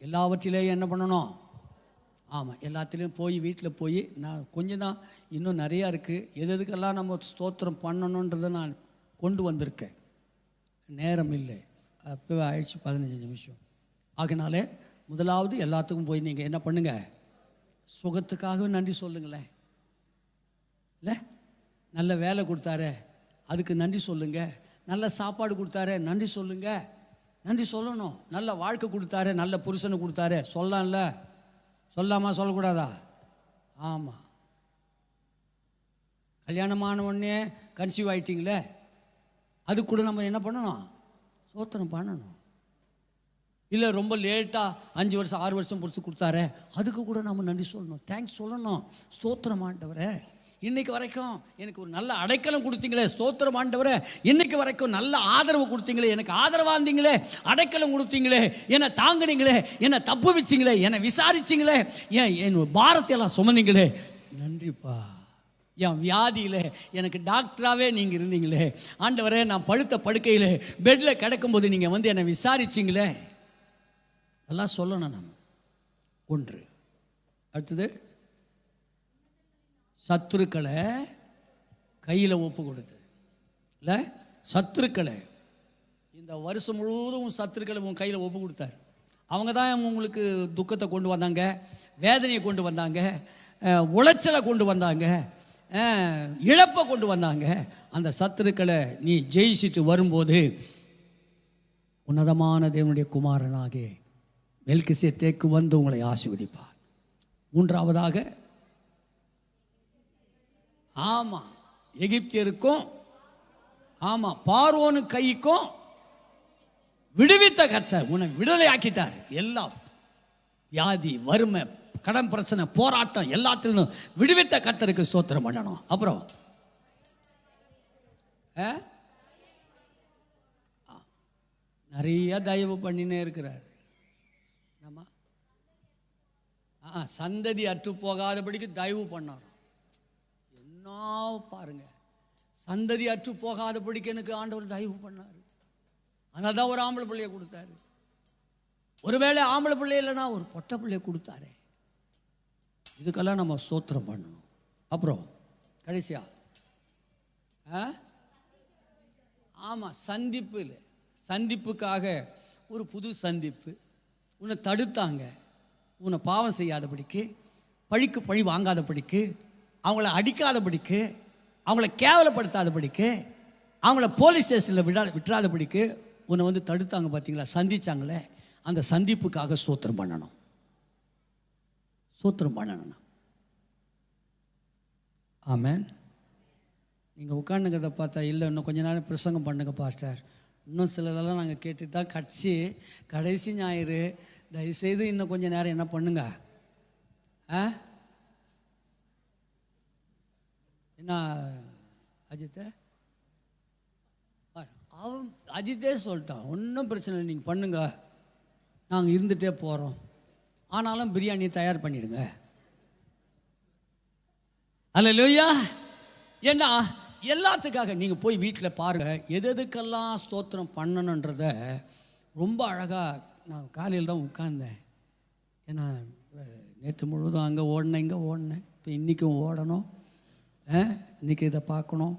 எல்லாவற்றிலேயும் என்ன பண்ணணும், ஆமாம் எல்லாத்துலேயும் போய் வீட்டில் போய் நான் கொஞ்சம் தான் இன்னும் நிறையா இருக்குது, எதுக்கெல்லாம் நம்ம ஸ்தோத்திரம் பண்ணணுன்றதை நான் கொண்டு வந்திருக்கேன். நேரம் இல்லை, அப்போவே ஆயிடுச்சு 15 நிமிஷம். ஆகினாலே முதலாவது எல்லாத்துக்கும் போய் நீங்கள் என்ன பண்ணுங்க, சுகத்துக்காகவே நன்றி சொல்லுங்களேன். இல்லை, நல்ல வேலை கொடுத்தாரு அதுக்கு நன்றி சொல்லுங்க, நல்ல சாப்பாடு கொடுத்தாரு நன்றி சொல்லுங்க, நன்றி சொல்லணும். நல்ல வாழ்க்கை கொடுத்தாரு, நல்ல புருஷனை கொடுத்தாரு சொல்லலாம்ல, சொல்லாமா சொல்லக்கூடாதா? ஆமாம். கல்யாணமான உடனே கன்சீவ் ஆகிட்டிங்களே, அது கூட நம்ம என்ன பண்ணணும், ஸ்தோத்திரம் பண்ணணும். இல்லை ரொம்ப லேட்டாக 5 வருஷம் 6 வருஷம் பொறுத்து கொடுத்தாரு, அதுக்கு கூட நம்ம நன்றி சொல்லணும், தேங்க்ஸ் சொல்லணும். ஸ்தோத்திரம் ஆண்டவரே, இன்னைக்கு வரைக்கும் எனக்கு ஒரு நல்ல அடைக்கலம் கொடுத்தீங்களே, ஸ்தோத்திரம் ஆண்டவரே, இன்னைக்கு வரைக்கும் நல்ல ஆதரவு கொடுத்தீங்களே, எனக்கு ஆதரவாக இருந்தீங்களே, அடைக்கலம் கொடுத்தீங்களே, என்னை தாங்கினீங்களே, என்னை தப்பு வச்சிங்களே, என்னை விசாரிச்சிங்களே, என் பாரத்தையெல்லாம் சுமந்தீங்களே, நன்றிப்பா. என் வியாதியில் எனக்கு டாக்டராகவே நீங்கள் இருந்தீங்களே ஆண்டவரே, நான் படுத்த படுக்கையில் பெட்டில் கிடக்கும்போது நீங்கள் வந்து என்னை விசாரிச்சிங்களே, எல்லாம் சொல்லணும் நம்ம. ஒன்று. அடுத்தது, சத்துருக்களை கையில் ஒப்பு கொடுத்து இல்லை, சத்துருக்களை இந்த வருஷம் முழுவதும் சத்துருக்களை உன் கையில் ஒப்பு கொடுத்தாரு. அவங்க தான் உங்களுக்கு துக்கத்தை கொண்டு வந்தாங்க, வேதனையை கொண்டு வந்தாங்க, உளைச்சலை கொண்டு வந்தாங்க, இழப்பை கொண்டு வந்தாங்க. அந்த சத்துருக்களை நீ ஜெயிச்சுட்டு வரும்போது உன்னதமான தேவனுடைய குமாரனாக மெல்கிசேதேக்கு வந்து உங்களை ஆசீர்வதிப்பார். மூன்றாவதாக, ஆமாம், எகிப்தியருக்கும் ஆமாம் பார்வோனு கைக்கும் விடுவித்த கர்த்தர் உன்னை விடுதலை ஆக்கிட்டார். எல்லாம் வியாதி, வறுமை, கடன் பிரச்சனை, போராட்டம் எல்லாத்திலும் விடுவித்த கர்த்தருக்கு ஸ்தோத்திரம் பண்ணணும். அப்புறம் நிறைய தயவு பண்ணினே இருக்கிறார். நம்ம சந்ததி அற்று போகாதபடிக்கு தயவு பண்ணார். என்ன பாருங்க, சந்ததி அற்று போகாதபடிக்கு எனக்கு ஆண்டவர் தயவு பண்ணார். அதனால தான் ஒரு ஆம்பளை பிள்ளையை கொடுத்தாரு. ஒருவேளை ஆம்பளை பிள்ளை இல்லைன்னா ஒரு பொட்டை பிள்ளையை கொடுத்தாரு. இதுக்கெல்லாம் நம்ம ஸ்தோத்திரம் பண்ணணும். அப்புறம் கடைசியா ஆமாம், சந்திப்புக்காக ஒரு புது சந்திப்பு. உன்னை தடுத்தாங்க, உன்னை பாவம் செய்யாதபடிக்கு, பழிக்கு பழி வாங்காதபடிக்கு, அவங்கள அடிக்காதபடிக்கு, அவங்கள கேவலப்படுத்தாதபடிக்கு, அவங்கள போலீஸ் ஸ்டேஷனில் விட்டுறாதபடிக்கு உன்னை வந்து தடுத்தாங்க. பார்த்தீங்களா, சந்திச்சாங்களே, அந்த சந்திப்புக்காக ஸ்தோத்திரம் பண்ணணும். ஸ்தோத்திரம் பண்ணணும். ஆமென். நீங்கள் உட்காந்துங்கிறத பார்த்தா இல்லை இன்னும் கொஞ்ச நேரம் பிரசங்கம் பண்ணுங்க பாஸ்டர், இன்னும் சிலதெல்லாம் நாங்கள் கேட்டு தான் கடைசி ஞாயிறு தயவுசெய்து இன்னும் கொஞ்சம் நேரம் என்ன பண்ணுங்க. என்ன அஜித்தை அவன் அஜித்தே சொல்லிட்டான், ஒன்றும் பிரச்சனை இல்லை, நீங்கள் பண்ணுங்க, நாங்கள் இருந்துகிட்டே போகிறோம், ஆனாலும் பிரியாணி தயார் பண்ணிடுங்க. அல்லேலூயா. ஏன்னா எல்லாத்துக்காக நீங்கள் போய் வீட்டில் பாருங்கள், எதுக்கெல்லாம் ஸ்தோத்திரம் பண்ணணுன்றத ரொம்ப அழகாக. நான் காலையில் தான் உட்கார்ந்தேன். ஏன்னா நேற்று முழுவதும் அங்கே ஓடினேன், இங்கே ஓடினேன், இப்போ இன்றைக்கும் ஓடணும், இன்றைக்கி இதை பார்க்கணும்.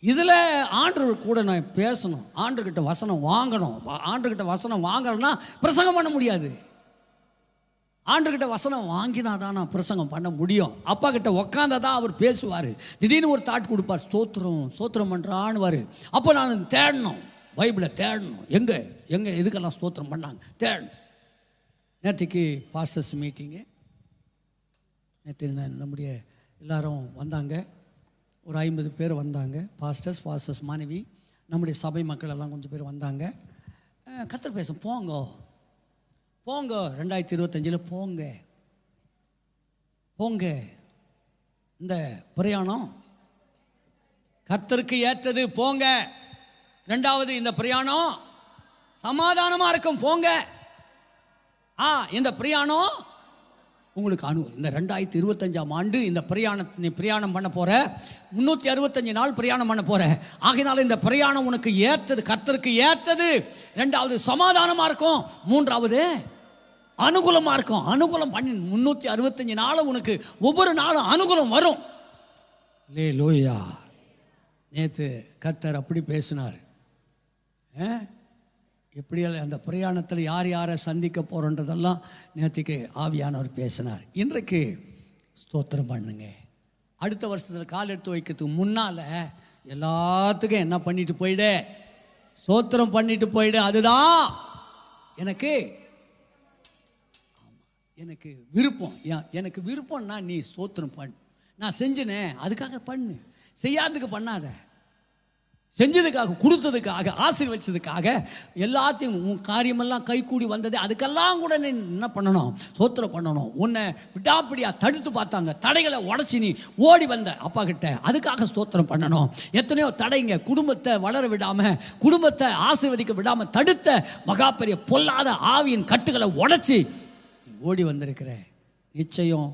இதில் ஆண்டவர் கூட நான் பேசணும், ஆண்டர்கிட்ட வசனம் வாங்கணும். ஆண்டர்கிட்ட வசனம் வாங்கலைன்னா பிரசங்கம் பண்ண முடியாது. ஆண்டர்கிட்ட வசனம் வாங்கினா தான் நான் பிரசங்கம் பண்ண முடியும். அப்பா கிட்ட உக்காந்தா தான் அவர் பேசுவார். திடீர்னு ஒரு தாட் கொடுப்பார், ஸ்தோத்திரம் பண்ணுறான்னுவார். அப்போ நான் தேடணும், பைபிளை தேடணும், எங்கே எதுக்கெல்லாம் ஸ்தோத்திரம் பண்ணாங்க தேடணும். நேற்றுக்கு பாஸ்டர்ஸ் மீட்டிங்கு, நேற்று நம்முடைய எல்லாரும் வந்தாங்க, ஒரு 50 பேர் வந்தாங்க. பாஸ்டர்ஸ் மனைவி, நம்முடைய சபை மக்கள் எல்லாம் கொஞ்சம் பேர் வந்தாங்க. கர்த்தர் பேச போங்க 2025 போங்க. இந்த பிரயாணம் கர்த்தருக்கு ஏற்றது, போங்க. 2வது, இந்த பிரயாணம் சமாதானமாக இருக்கும், போங்க. இந்த பிரயாணம் உங்களுக்கு இந்த 2025ஆம் ஆண்டு இந்த பிரயாணம் பண்ண போகிற, 365 நாள் பிரயாணம் பண்ண போகிற. ஆகினால இந்த பிரயாணம் உனக்கு ஏற்றது, கர்த்தருக்கு ஏற்றது. 2வது சமாதானமாக இருக்கும், 3வது அனுகூலமாக இருக்கும். அனுகூலம் பண்ணி 365 நாளும் உனக்கு ஒவ்வொரு நாளும் அனுகூலம் வரும். அல்லேலூயா. நேற்று கர்த்தர் அப்படி பேசினார். எப்படி அந்த பிரயாணத்தில் யாரை சந்திக்க போகிறோன்றதெல்லாம் நேற்றுக்கு ஆவியானவர் பேசினார். இன்றைக்கு ஸ்தோத்திரம் பண்ணுங்க. அடுத்த வருஷத்தில் கால் எடுத்து வைக்கிறதுக்கு முன்னால் எல்லாத்துக்கும் என்ன பண்ணிட்டு போயிடு, ஸ்தோத்திரம் பண்ணிட்டு போயிடு. அதுதான் எனக்கு விருப்பம். எனக்கு விருப்பம்னா நீ ஸ்தோத்திரம் பண்ணு. நான் செஞ்சினே அதுக்காக பண்ணு, செய்யாததுக்கு பண்ணாத. செஞ்சதுக்காக, கொடுத்ததுக்காக, ஆசீர்வதிச்சதுக்காக, எல்லாத்தையும் உன் காரியமெல்லாம் கைகூடி வந்தது, அதுக்கெல்லாம் கூட நீ என்ன பண்ணணும், ஸ்தோத்திரம் பண்ணணும். உன்னை விடாப்பிடியாக தடுத்து பார்த்தாங்க, தடைகளை உடச்சி நீ ஓடி வந்த அப்பா கிட்ட, அதுக்காக ஸ்தோத்திரம் பண்ணணும். எத்தனையோ தடைங்க குடும்பத்தை வளர விடாமல், குடும்பத்தை ஆசீர்வதிக்க விடாமல் தடுத்த மகா பெரிய பொல்லாத ஆவியின் கட்டுகளை உடச்சி ஓடி வந்திருக்கிற. நிச்சயம்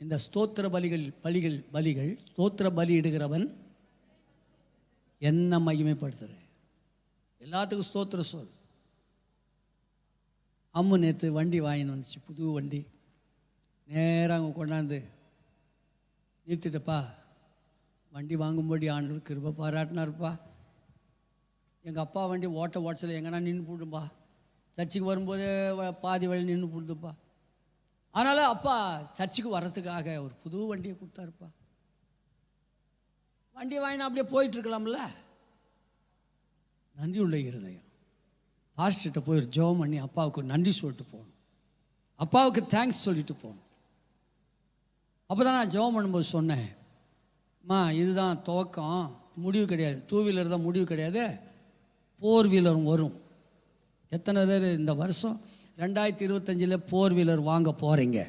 இந்த ஸ்தோத்திர பலிகள் ஸ்தோத்திர பலி இடுகிறவன் என்ன மகிமைப்படுத்துகிற. எல்லாத்துக்கும் ஸ்தோத்திர சொல். அம்மு நேற்று வண்டி வாங்கின்னு வந்துச்சு, புது வண்டி. நேராக அங்கே கொண்டாந்து நிறுத்திட்டப்பா, வண்டி வாங்கும்போது ஆண்டவர் கிருபை பாராட்டினார்ப்பா. எங்கள் அப்பா வண்டி ஓட்டத்தில் எங்கன்னா நின்று போடும்பா, சர்ச்சுக்கு வரும்போது பாதி வழி நின்று போடுதுப்பா. அதனால் அப்பா சர்ச்சுக்கு வர்றதுக்காக ஒரு புது வண்டியை கொடுத்தாருப்பா. வண்டியை வாங்கினா அப்படியே போயிட்டுருக்கலாம்ல. நன்றி உள்ள இருதயம். பாஸ்டர்கிட்ட போய் ஒரு ஜெபம் பண்ணி அப்பாவுக்கு நன்றி சொல்லிட்டு போகணும், அப்பாவுக்கு தேங்க்ஸ் சொல்லிட்டு போகணும். அப்போ தான் நான் ஜெபம் பண்ணும்போது சொன்னேன், இதுதான் துவக்கம், முடிவு கிடையாது. 2 வீலர் தான் முடிவு கிடையாது, 4 வீலரும் வரும். எத்தனை பேர் இந்த வருஷம் 2025 4 வீலர் வாங்க போகிறீங்க?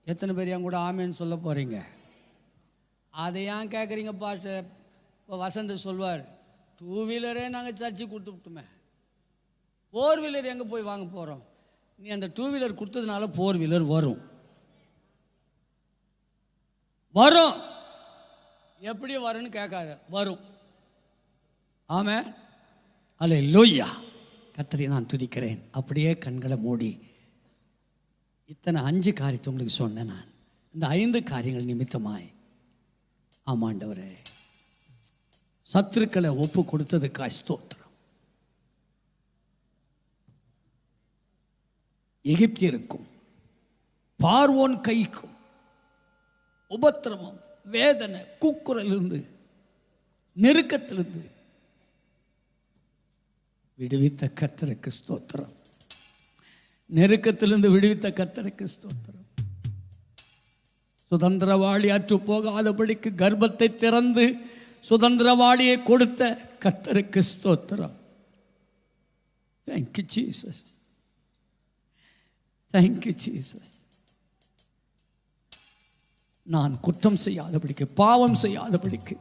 எத்தனை பேர் என் கூட ஆமேன்னு சொல்ல போகிறீங்க? அதை ஏன் கேட்குறீங்க பாஸ்டர்? இப்போ வசந்த் சொல்வார், 2 வீலரே நாங்கள் சர்ச்சு கொடுத்துட்டோமே, 4 வீலர் எங்கே போய் வாங்க போகிறோம்? நீ அந்த 2 வீலர் கொடுத்ததுனால 4 வீலர் வரும். எப்படி வரும்னு கேட்காத, வரும். ஆமென். அல்லேலூயா. கர்த்தரை நான் துதிக்கிறேன். அப்படியே கண்களை மூடி இத்தனை 5 காரியத்தை உங்களுக்கு சொன்னேன். நான் இந்த 5 காரியங்கள் நிமித்தமாய் ஆமாண்டவரே சத்துருக்களை ஒப்பு கொடுத்ததுக்காய் ஸ்தோத்திரம். எகிப்தியருக்கும் பார்வோன் கைக்கும் உபத்திரவம், வேதனை, கூக்குரலிருந்து, நெருக்கத்திலிருந்து விடுவித்த கர்த்தருக்கு ஸ்தோத்திரம். நெருக்கத்திலிருந்து விடுவித்த கர்த்தருக்கு ஸ்தோத்திரம். சுதந்திரவாளி அற்று போகாதபடிக்கு கர்ப்பத்தை திறந்து சுதந்திரவாளியை கொடுத்த கர்த்தருக்கு ஸ்தோத்திரம். Thank you Jesus, thank you Jesus. நான் குற்றம் செய்யாதபடிக்கு, பாவம் செய்யாதபடிக்கு,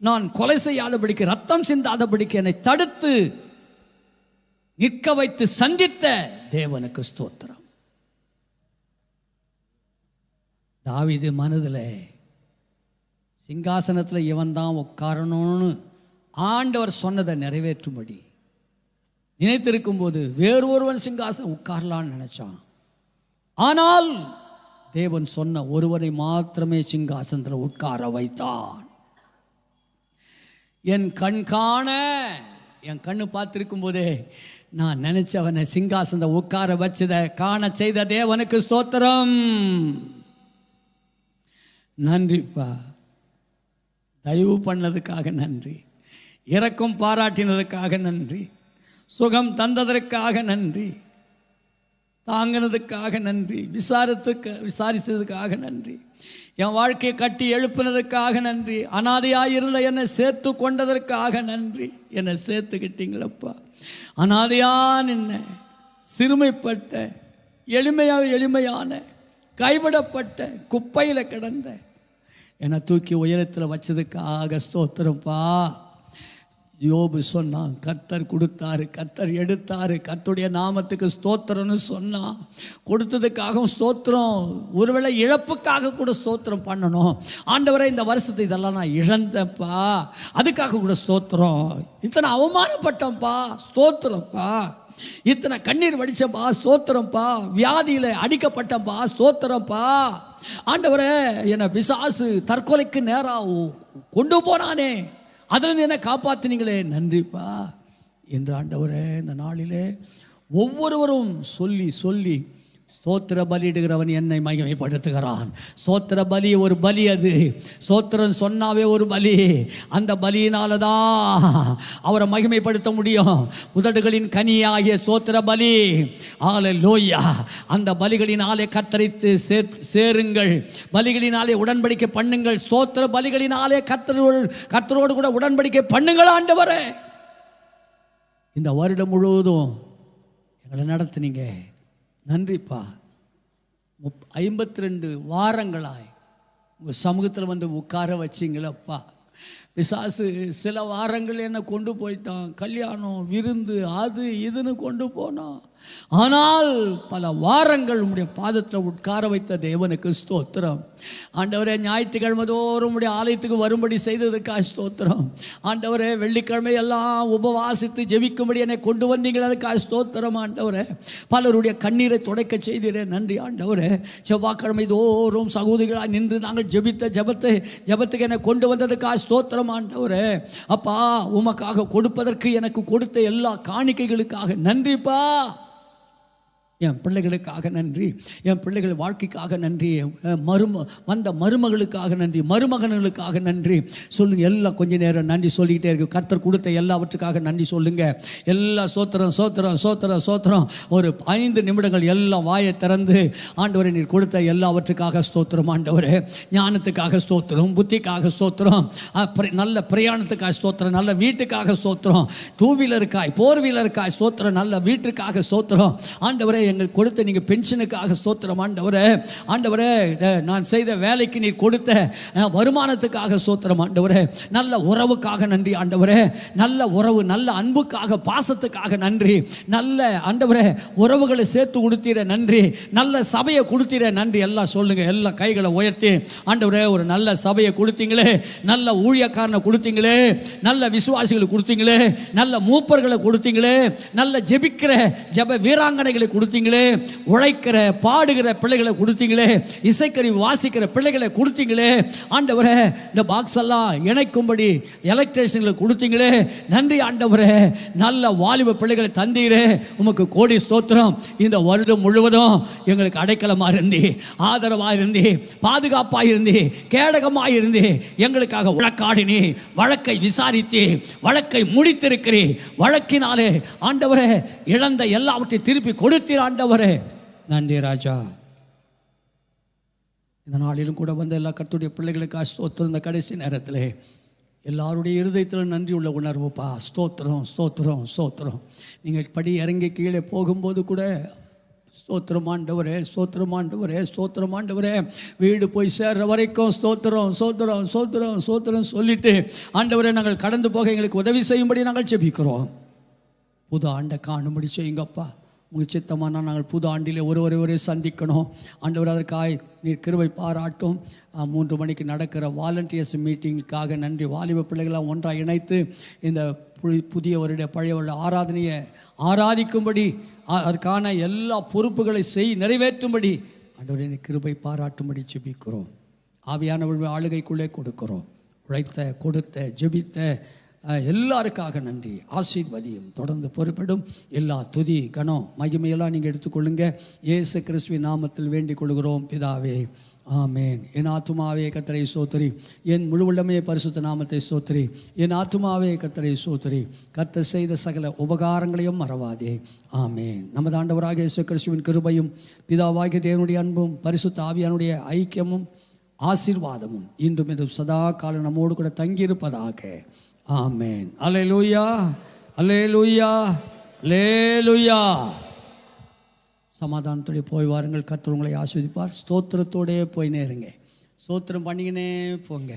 நான் கொலை செய்யாதபடிக்கு, ரத்தம் சிந்தாதபடிக்கு என்னை தடுத்து நிற்க வைத்து சந்தித்த தேவனுக்கு ஸ்தோத்திரம். தாவீது மனதில் சிங்காசனத்தில் இவன் தான் உட்காரணும்னு ஆண்டவர் சொன்னதை நிறைவேற்றும்படி நினைத்திருக்கும் போது வேறு ஒருவன் சிங்காசனம் உட்காரலான்னு நினைச்சான். ஆனால் தேவன் சொன்ன ஒருவனை மாத்திரமே சிங்காசனத்தில் உட்கார வைத்தான். என் கண் காண, என் கண்ணு பார்த்திருக்கும் போதே நான் நினைச்சவனை சிங்காசனத்தை உட்கார வச்சதை காண செய்த தேவனுக்கு ஸ்தோத்திரம். நன்றிப்பா. தயவு பண்ணதுக்காக நன்றி, இரக்கம் பாராட்டினதுக்காக நன்றி, சுகம் தந்ததற்காக நன்றி, தாங்கினதுக்காக நன்றி, விசாரித்ததுக்காக நன்றி, என் வாழ்க்கையை கட்டி எழுப்பினதுக்காக நன்றி, அனாதையாக இருந்த என்னை சேர்த்து கொண்டதற்காக நன்றி. என்னை சேர்த்துக்கிட்டீங்களப்பா. அனாதையான் என்ன சிறுமைப்பட்ட எளிமையான கைவிடப்பட்ட குப்பையில் கிடந்த என்னை தூக்கி உயரத்தில் வச்சதுக்காக ஸ்தோத்திரம்ப்பா. யோபு சொன்னான், கர்த்தர் கொடுத்தாரு, கர்த்தர் எடுத்தாரு, கர்த்தருடைய நாமத்துக்கு ஸ்தோத்திரம்னு சொன்னான். கொடுத்ததுக்காகவும் ஸ்தோத்திரம். ஒருவேளை இழப்புக்காக கூட ஸ்தோத்திரம் பண்ணணும். ஆண்டவரே இந்த வருஷத்தை இதெல்லாம் நான் இழந்தப்பா, அதுக்காக கூட ஸ்தோத்திரம். இத்தனை அவமானப்பட்டேன்ப்பா, ஸ்தோத்திரம்ப்பா. இத்தனை கண்ணீர் வடிச்சப்பா, ஸ்தோத்திரம்ப்பா. வியாதியில் அடிக்கப்பட்டப்பா, ஸ்தோத்திரம்ப்பா. ஆண்டவரே என்னை பிசாசு தற்கொலைக்கு நேராக கொண்டு போனானே, அதில் என்னை காப்பாற்றினீங்களே, நன்றிப்பா என்று ஆண்டவரே இந்த நாளிலே ஒவ்வொருவரும் சொல்லி சொல்லி ஸ்தோத்திர பலியிடுகிறவன் என்னை மகிமைப்படுத்துகிறான். ஸ்தோத்திர பலி ஒரு பலி, அது ஸ்தோத்திரம் சொன்னாவே ஒரு பலி. அந்த பலியினால தான் அவரை மகிமைப்படுத்த முடியும். உதடுகளின் கனியாகிய ஸ்தோத்திர பலி, அல்லேலூயா. அந்த பலிகளினாலே கர்த்தரித்து சேருங்கள், பலிகளினாலே உடன்படிக்கை பண்ணுங்கள். ஸ்தோத்திர பலிகளினாலே கர்த்தரோடு கூட உடன்படிக்கை பண்ணுங்கள். ஆண்டவரே இந்த வருடம் முழுவதும் எங்களை நடத்துனீங்க, நன்றிப்பா. 52 வாரங்களாய் உங்கள் சமூகத்தில் வந்து உட்கார வச்சிங்களப்பா. பிசாசு சில வாரங்கள் என்னை கொண்டு போயிட்டான், கல்யாணம் விருந்து அது இதுன்னு கொண்டு போனான். ஆனால் பல வாரங்கள் உம்முடைய பாதத்தில் உட்கார வைத்த தேவனுக்கு ஸ்தோத்திரம். ஆண்டவரே ஞாயிற்றுக்கிழமை தோறும் உம்முடைய ஆலயத்துக்கு வரும்படி செய்ததுக்காக ஸ்தோத்திரம். ஆண்டவரே வெள்ளிக்கிழமை எல்லாம் உபவாசித்து ஜெபிக்கும்படி என்னை கொண்டு வந்தீங்களே, அதுக்காக ஸ்தோத்திரம். ஆண்டவரே பலருடைய கண்ணீரை துடைக்க செய்தீரே, நன்றி. ஆண்டவரே செவ்வாய்க்கிழமை தோறும் சகோதரிகளாக நின்று நாங்கள் ஜெபத்துக்கு என்னை கொண்டு வந்ததுக்காக ஸ்தோத்திரம். ஆண்டவரே அப்பா, உமக்காக கொடுப்பதற்கு எனக்கு கொடுத்த எல்லா காணிக்கைகளுக்காக நன்றிப்பா. என் பிள்ளைகளுக்காக நன்றி, என் பிள்ளைகள் வாழ்க்கைக்காக நன்றி, வந்த மருமகளுக்காக நன்றி, மருமகன்களுக்காக நன்றி சொல்லுங்கள். எல்லாம் கொஞ்ச நேரம் நன்றி சொல்லிக்கிட்டே இருக்கு. கர்த்தர் கொடுத்த எல்லாவற்றுக்காக நன்றி சொல்லுங்கள். எல்லாம் சோத்திரம் சோத்திரம் சோத்திரம் சோத்திரம். ஒரு 5 நிமிடங்கள் எல்லாம் வாயை திறந்து ஆண்டவரை நீர் கொடுத்த எல்லாவற்றுக்காக ஸ்தோத்திரம். ஆண்டவரே ஞானத்துக்காக ஸ்தோத்திரம், புத்திக்காக ஸ்தோத்திரம், நல்ல பிரயாணத்துக்காக ஸ்தோத்திரம், நல்ல வீட்டுக்காக ஸ்தோத்திரம், 2 வீலருக்காய் 4 வீலருக்காய் ஸ்தோத்திரம், நல்ல வீட்டுக்காக ஸ்தோத்திரம். ஆண்டவரே எங்கள் கொடுத்த நீங்கள் பென்ஷனுக்காக ஸ்தோத்திரம் ஆண்டவரே. ஆண்டவரே, நான் செய்த வேலைக்கு நீர் கொடுத்த வருமானத்துக்காக ஸ்தோத்திரம் ஆண்டவரே. நல்ல உறவுக்காக நன்றி ஆண்டவரே. நல்ல உறவு, நல்ல அன்புக்காக, பாசத்துக்காக நன்றி. நல்ல ஆண்டவரே உறவுகளை சேர்த்து கொடுத்தீர நன்றி. நல்ல சபையை கொடுத்தீர நன்றி. எல்லாம் சொல்லுங்க, எல்லாம் கைகளை உயர்த்தி ஆண்டவரே, ஒரு நல்ல சபையை கொடுத்தீங்களே, நல்ல ஊழியக்காரனை கொடுத்தீங்களே, நல்ல விசுவாசிகளை கொடுத்தீங்களே, நல்ல மூப்பர்களை கொடுத்தீங்களே, நல்ல ஜெபிக்கிற ஜெப வீராங்கனைகளை கொடுத்தீங்களே, உழைக்கிற பாடுகிற பிள்ளைகளை கொடுத்தீங்களே, இசைக்கருவி வாசிக்கிற பிள்ளைகளை கொடுத்தீங்களே. ஆண்டவரே, இந்த பாக்ஸ் எல்லாம் இணைக்கும்படி எலக்ட்ரிஷியன்களை கொடுத்தீங்களே, நன்றி ஆண்டவரே. நல்ல வாலிப பிள்ளைகளை தந்தீரே, உமக்கு கோடி ஸ்தோத்திரம். இந்த வருடம் முழுவதும் எங்களுக்கு அடைக்கலமாக இருந்தி, ஆதரவாக இருந்தி, பாதுகாப்பாக இருந்தி, கேடகமாக இருந்தி, எங்களுக்காக வழக்காடினி, வழக்கை விசாரித்து வழக்கை முடித்திருக்கிறீ. வழக்கினாலே ஆண்டவரே இழந்த எல்லாவற்றையும் திருப்பி கொடுத்தீர் ஆண்டவரே. நன்றி ராஜா. இந்த நாளிலும் கூட வந்த எல்லா கர்த்தருடைய பிள்ளைகளுக்காக ஸ்தோத்திரம். இந்த கடைசி நேரத்தில் எல்லாருடைய இருதயத்தில் நன்றி உள்ள உணர்வுப்பா. ஸ்தோத்திரம், ஸ்தோத்திரம், ஸ்தோத்திரம். நீங்கள் படி இறங்கி கீழே போகும்போது கூட ஸ்தோத்திரம் ஆண்டவரே, ஸ்தோத்திரம் ஆண்டவரே, ஸ்தோத்திரம் ஆண்டவரே. வீடு போய் சேர்ற வரைக்கும் ஸ்தோத்திரம், ஸ்தோத்திரம், ஸ்தோத்திரம், ஸ்தோத்திரம் சொல்லிட்டு ஆண்டவரே, நாங்கள் கடந்து போக எங்களுக்கு உதவி செய்யும்படி நாங்கள் ஜெபிக்கிறோம். புது ஆண்டை காணும்படி செய்யுங்கப்பா. உங்கள் சித்தமான நாங்கள் புது ஆண்டிலே ஒருவரை சந்திக்கணும் ஆண்டவர். அதற்காக நீர் கிருபை பாராட்டும். 3 மணிக்கு நடக்கிற வாலண்டியர்ஸ் மீட்டிங்காக நன்றி. வாலிப பிள்ளைகளாம் ஒன்றாக இணைத்து இந்த புதிய வருட பழைய வருட ஆராதனையை ஆராதிக்கும்படி, அதற்கான எல்லா பொறுப்புகளை நிறைவேற்றும்படி ஆண்டவரே கிருபை பாராட்டும்படி ஜெபிக்கிறோம். ஆவியானவர் ஆளுகைக்குள்ளே கொடுக்கிறோம். உழைத்த, கொடுத்த, ஜெபித்த எல்லாருக்காக நன்றி. ஆசீர்வதியும் தொடர்ந்து பொறுப்பிடும். எல்லா துதி, கனம், மகிமையெல்லாம் நீங்கள் எடுத்துக்கொள்ளுங்க. இயேசு கிறிஸ்துவின் நாமத்தில் வேண்டிக் கொள்கிறோம் பிதாவே, ஆமேன். என் ஆத்துமாவே கர்த்தரை ஸ்தோத்திரி, என் முழு உள்ளமே பரிசுத்த நாமத்தை ஸ்தோத்திரி. என் ஆத்துமாவே கர்த்தரை ஸ்தோத்திரி, கர்த்தர் செய்த சகல உபகாரங்களையும் மறவாதே. ஆமேன். நமது ஆண்டவராக இயேசு கிறிஸ்துவின் கிருபையும் பிதாவாகிய தேவனுடைய அன்பும் பரிசுத்த ஆவியானுடைய ஐக்கியமும் ஆசீர்வாதமும் இன்றும் என்றும் சதா காலம் நம்மோடு கூட தங்கியிருப்பதாக. ஆமேன். அல்லேலூயா, அல்லேலூயா, அல்லேலூயா. சமாதானத்தோடு போய் வாருங்கள். கர்த்தர் உங்களை ஆசீர்வதிப்பார். ஸ்தோத்திரத்தோடே போய் நேருங்க. ஸ்தோத்திரம் பண்ணிக்கினே போங்க.